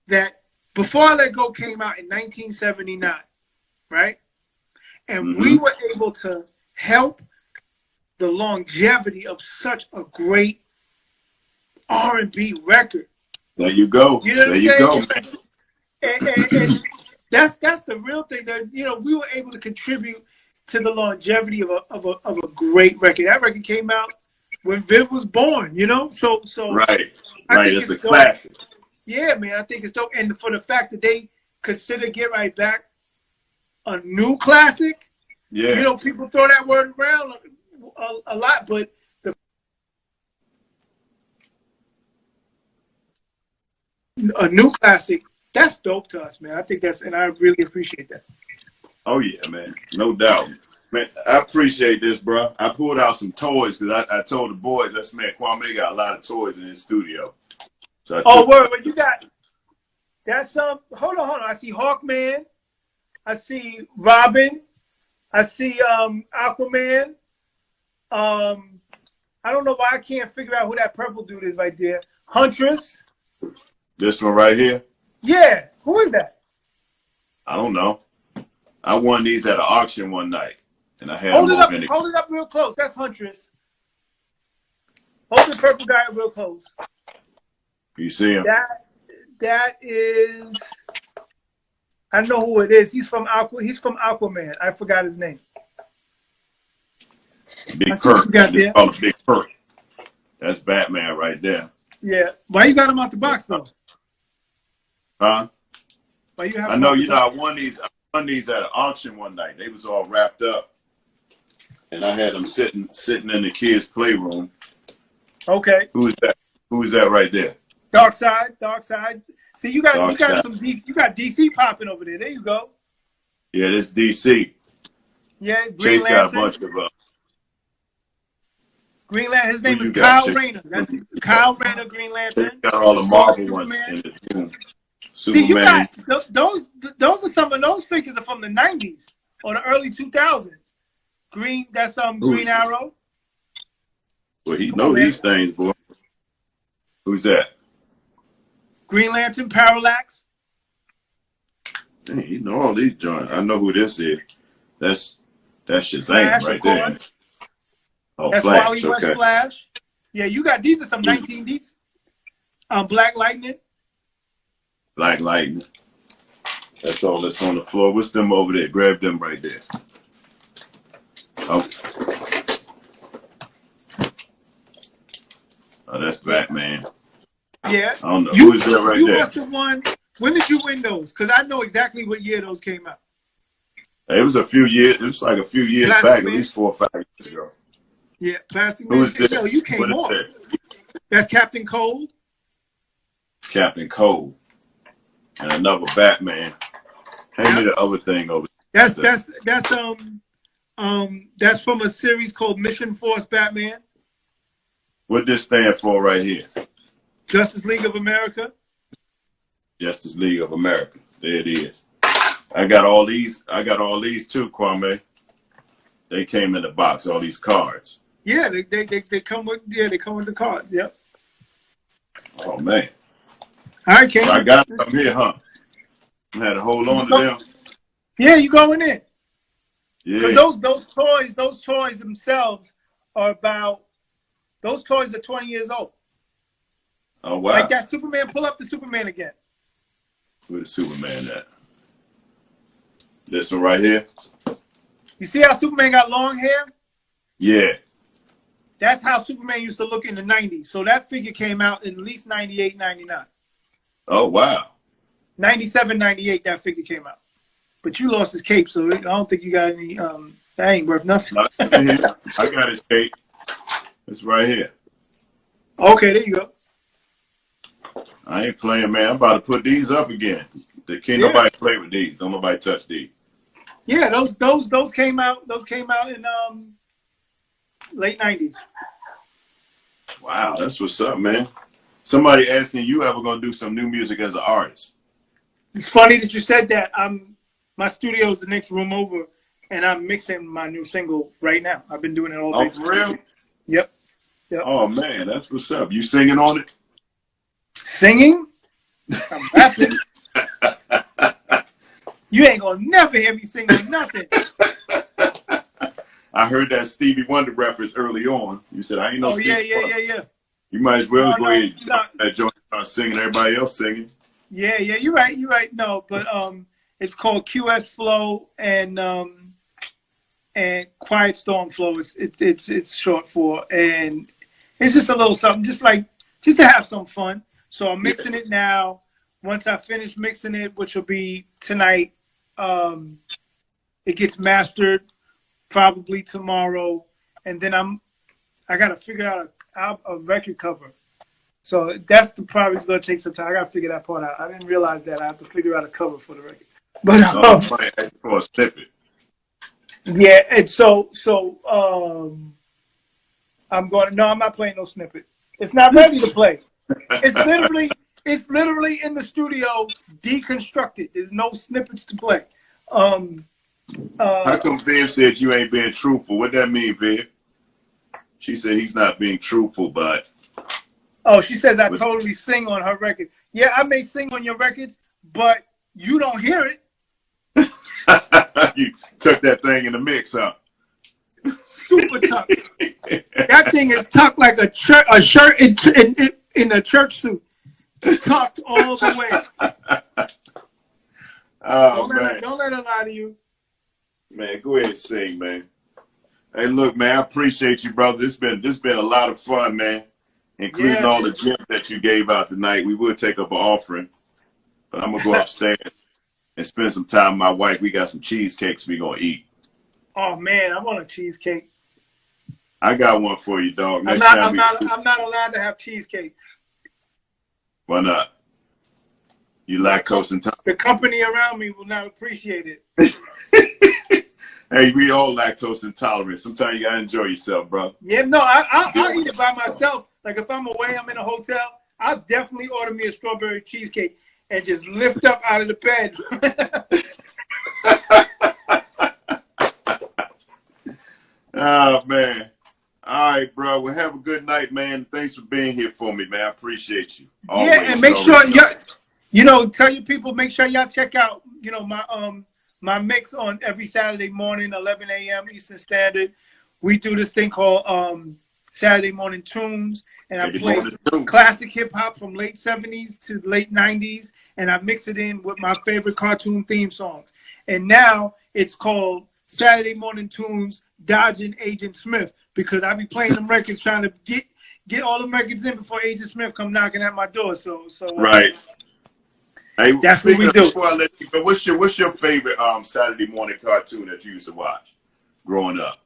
that Before I Let Go came out in 1979, right? And we were able to help the longevity of such a great R&B record. There you go. You know what I'm saying? And that's the real thing. That, you know, we were able to contribute to the longevity of a great record. That record came out when Viv was born. You know, so right. It's a dope. classic. Yeah, man, I think it's dope. And for the fact that they consider Get Right Back a new classic. Yeah. You know, people throw that word around a lot, but a new classic, that's dope to us, man. I think and I really appreciate that. Oh yeah, man, no doubt, man. I appreciate this, bro. I pulled out some toys because I told the boys, I said, man, Kwamé got a lot of toys in his studio. So what you got? That's hold on. I see Hawkman, I see Robin, I see Aquaman. I don't know why I can't figure out who that purple dude is right there. Huntress. This one right here? Yeah. Who is that? I don't know. I won these at an auction one night, and I had Hold it up real close. That's Huntress. Hold the purple guy up real close. You see him? That is. I know who it is. He's from Aquaman. I forgot his name. Big Perk. It's called Big Perk. That's Batman right there. Yeah. Why you got him out the box though? Huh? Why you have? I know. You know, I won these at an auction one night. They was all wrapped up, and I had them sitting in the kids' playroom. Okay. Who's that? Who's that right there? Dark Side. See, you got some you got DC popping over there. There you go. Yeah, this DC. Yeah, Chase got a bunch of Green Lantern. His name is Kyle Rayner. That's Kyle Rayner, Green Lantern. Got all the Marvel ones in the room. See, you got those are some of those figures are from the 90s or the early 2000s. That's Green Arrow. Well, he know these things, boy. Who's that? Green Lantern, Parallax. Dang, he know all these joints. I know who this is. That's Shazam Flash, right there. Oh, that's Flash. Wally West Flash. Yeah, you got these are some 19s. Black Lightning. Black Lightning. That's all that's on the floor. What's them over there? Grab them right there. Oh, that's Batman. Yeah. I don't know. Who is that right there? You must have won. When did you win those? Because I know exactly what year those came out. It was a few years. It was like a few years Plastic back, Man. at least 4 or 5 years ago. Yeah, Plastic Man. Who is this? Yo, you came off. That's Captain Cold. Captain Cold. And another Batman. Hand me the other thing over there. That's from a series called Mission Force Batman. What this stand for right here? Justice League of America. Justice League of America. There it is. I got all these too, Kwamé. They came in the box, all these cards. Yeah, they come with the cards, yep. Oh man. All right, King. So I got them here, huh? I had to hold on to them. Yeah, you going in. Yeah. Because those toys themselves are those toys are 20 years old. Oh wow. Like that Superman, pull up the Superman again. Where's the Superman at? This one right here? You see how Superman got long hair? Yeah. That's how Superman used to look in the 90s. So that figure came out in at least 98, 99. Oh, wow. 97, 98, that figure came out. But you lost his cape, so I don't think you got any, that ain't worth nothing. I got his cape. It's right here. Okay, there you go. I ain't playing, man. I'm about to put these up again. Can't nobody play with these. Don't nobody touch these. Yeah, those came out. Those came out in late 90s. Wow, that's what's up, man. Somebody asking you ever gonna do some new music as an artist? It's funny that you said that. My studio is the next room over, and I'm mixing my new single right now. I've been doing it all day. Oh, for real? Yep. Oh man, that's what's up. You singing on it? Singing? I'm rapping. You ain't gonna never hear me singing nothing. I heard that Stevie Wonder reference early on. You said I ain't no Stevie Wonder. Yeah. You might as well go ahead and no. that joint start singing. Everybody else singing. Yeah, you're right. No, but it's called QS Flow and Quiet Storm Flow. It's short for, and it's just a little something, just to have some fun. So I'm mixing it now. Once I finish mixing it, which will be tonight, it gets mastered probably tomorrow, and then I gotta figure out a record cover. So that's probably going to take some time. I got to figure that part out. I didn't realize that I have to figure out a cover for the record. But I asked for a snippet. Yeah, and so I'm not playing no snippet. It's not ready to play. It's literally in the studio deconstructed. There's no snippets to play. How come Viv said you ain't being truthful? What that mean, Viv? She said he's not being truthful, but. Oh, she says I totally sing on her record. Yeah, I may sing on your records, but you don't hear it. You took that thing in the mix, huh? Super tucked. That thing is tucked like a shirt in a church suit. Tucked all the way. Oh, man. Don't let her lie to you. Man, go ahead and sing, man. Hey, look, man, I appreciate you, brother. This been a lot of fun, man. Including all the gems that you gave out tonight. We will take up an offering, but I'm going to go upstairs and spend some time with my wife. We got some cheesecakes we're going to eat. Oh, man, I want a cheesecake. I got one for you, dog. I'm not allowed to have cheesecake. Why not? You lactose intolerant. The company around me will not appreciate it. Hey, we all lactose intolerant. Sometimes you got to enjoy yourself, bro. Yeah, no, I'll eat it by myself. Like if I'm away, I'm in a hotel, I'll definitely order me a strawberry cheesecake and just lift up out of the bed. Oh, man. All right, bro. Well, have a good night, man. Thanks for being here for me, man. I appreciate you. Always. Yeah, and make sure tell your people, make sure y'all check out, my mix on every Saturday morning, 11 a.m. Eastern Standard. We do this thing called Saturday Morning Tunes, and I play classic hip hop from late 70s to late 90s, and I mix it in with my favorite cartoon theme songs. And now it's called Saturday Morning Tunes Dodging Agent Smith, because I be playing them records trying to get all the records in before Agent Smith come knocking at my door. So right. Hey, that's what we do. Before I let you go, what's your favorite Saturday morning cartoon that you used to watch growing up?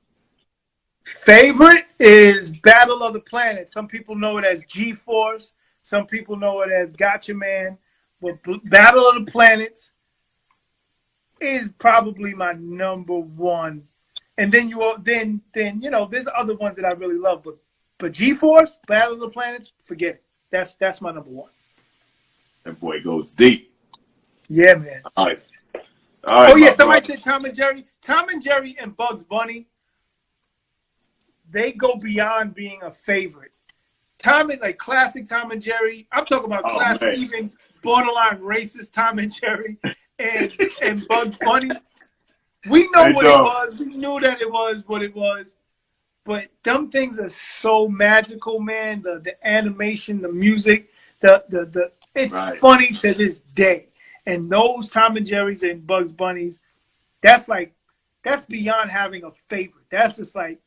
Favorite is Battle of the Planets. Some people know it as G-Force. Some people know it as Gotcha Man. But Battle of the Planets is probably my number one. And then there's other ones that I really love. But G-Force, Battle of the Planets, forget it. That's my number one. That boy goes deep. Yeah, man. All right. Oh yeah, somebody said Tom and Jerry. Tom and Jerry and Bugs Bunny, they go beyond being a favorite. Like classic Tom and Jerry. I'm talking about classic, even borderline racist Tom and Jerry and Bugs Bunny. We know what it was. We knew that it was what it was. But them things are so magical, man. The animation, the music, it's funny to this day. And those Tom and Jerry's and Bugs Bunnies, that's beyond having a favorite. That's just like,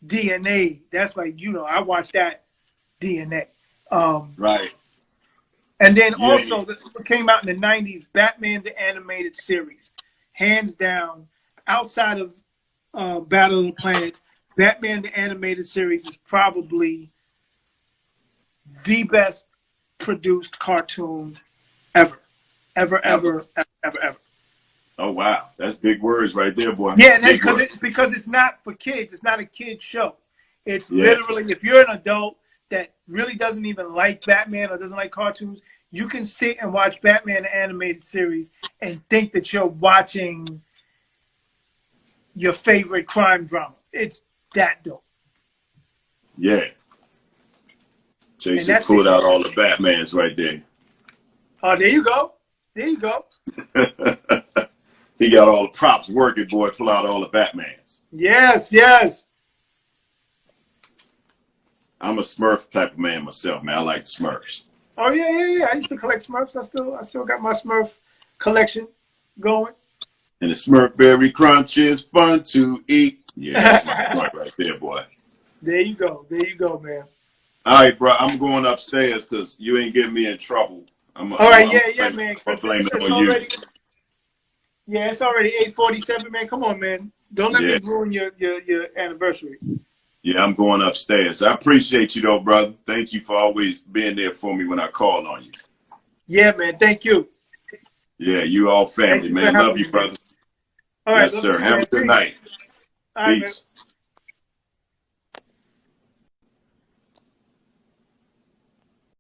DNA. That's like, you know, I watched that DNA. Right. And then Yeah. also, what came out in the 90s, Batman the Animated Series. Hands down, outside of Battle of the Planets, Batman the Animated Series is probably the best produced cartoon ever. Ever. Oh, wow. That's big words right there, boy. Yeah, and because it's not for kids. It's not a kid show. It's literally, if you're an adult that really doesn't even like Batman or doesn't like cartoons, you can sit and watch Batman the Animated Series and think that you're watching your favorite crime drama. It's that dope. Yeah. Jason pulled out all the Batmans right there. Oh, there you go. There you go. He got all the props working, boy. Pull out all the Batmans. Yes. I'm a Smurf type of man myself, man. I like Smurfs. Oh yeah. I used to collect Smurfs. I still got my Smurf collection going. And the Smurf Berry Crunch is fun to eat. Yeah, that's my point right there, boy. There you go, man. All right, bro. I'm going upstairs because you ain't getting me in trouble. All right, man. I'm blaming It's on already, you. yeah, it's already 8:47, man. Come on, man. Don't let me ruin your anniversary. Yeah, I'm going upstairs. I appreciate you, though, brother. Thank you for always being there for me when I call on you. Yeah, man. Thank you. Yeah, you all family, man. Love you, brother. All right, yes, sir. Have a good night. All right, Peace. man.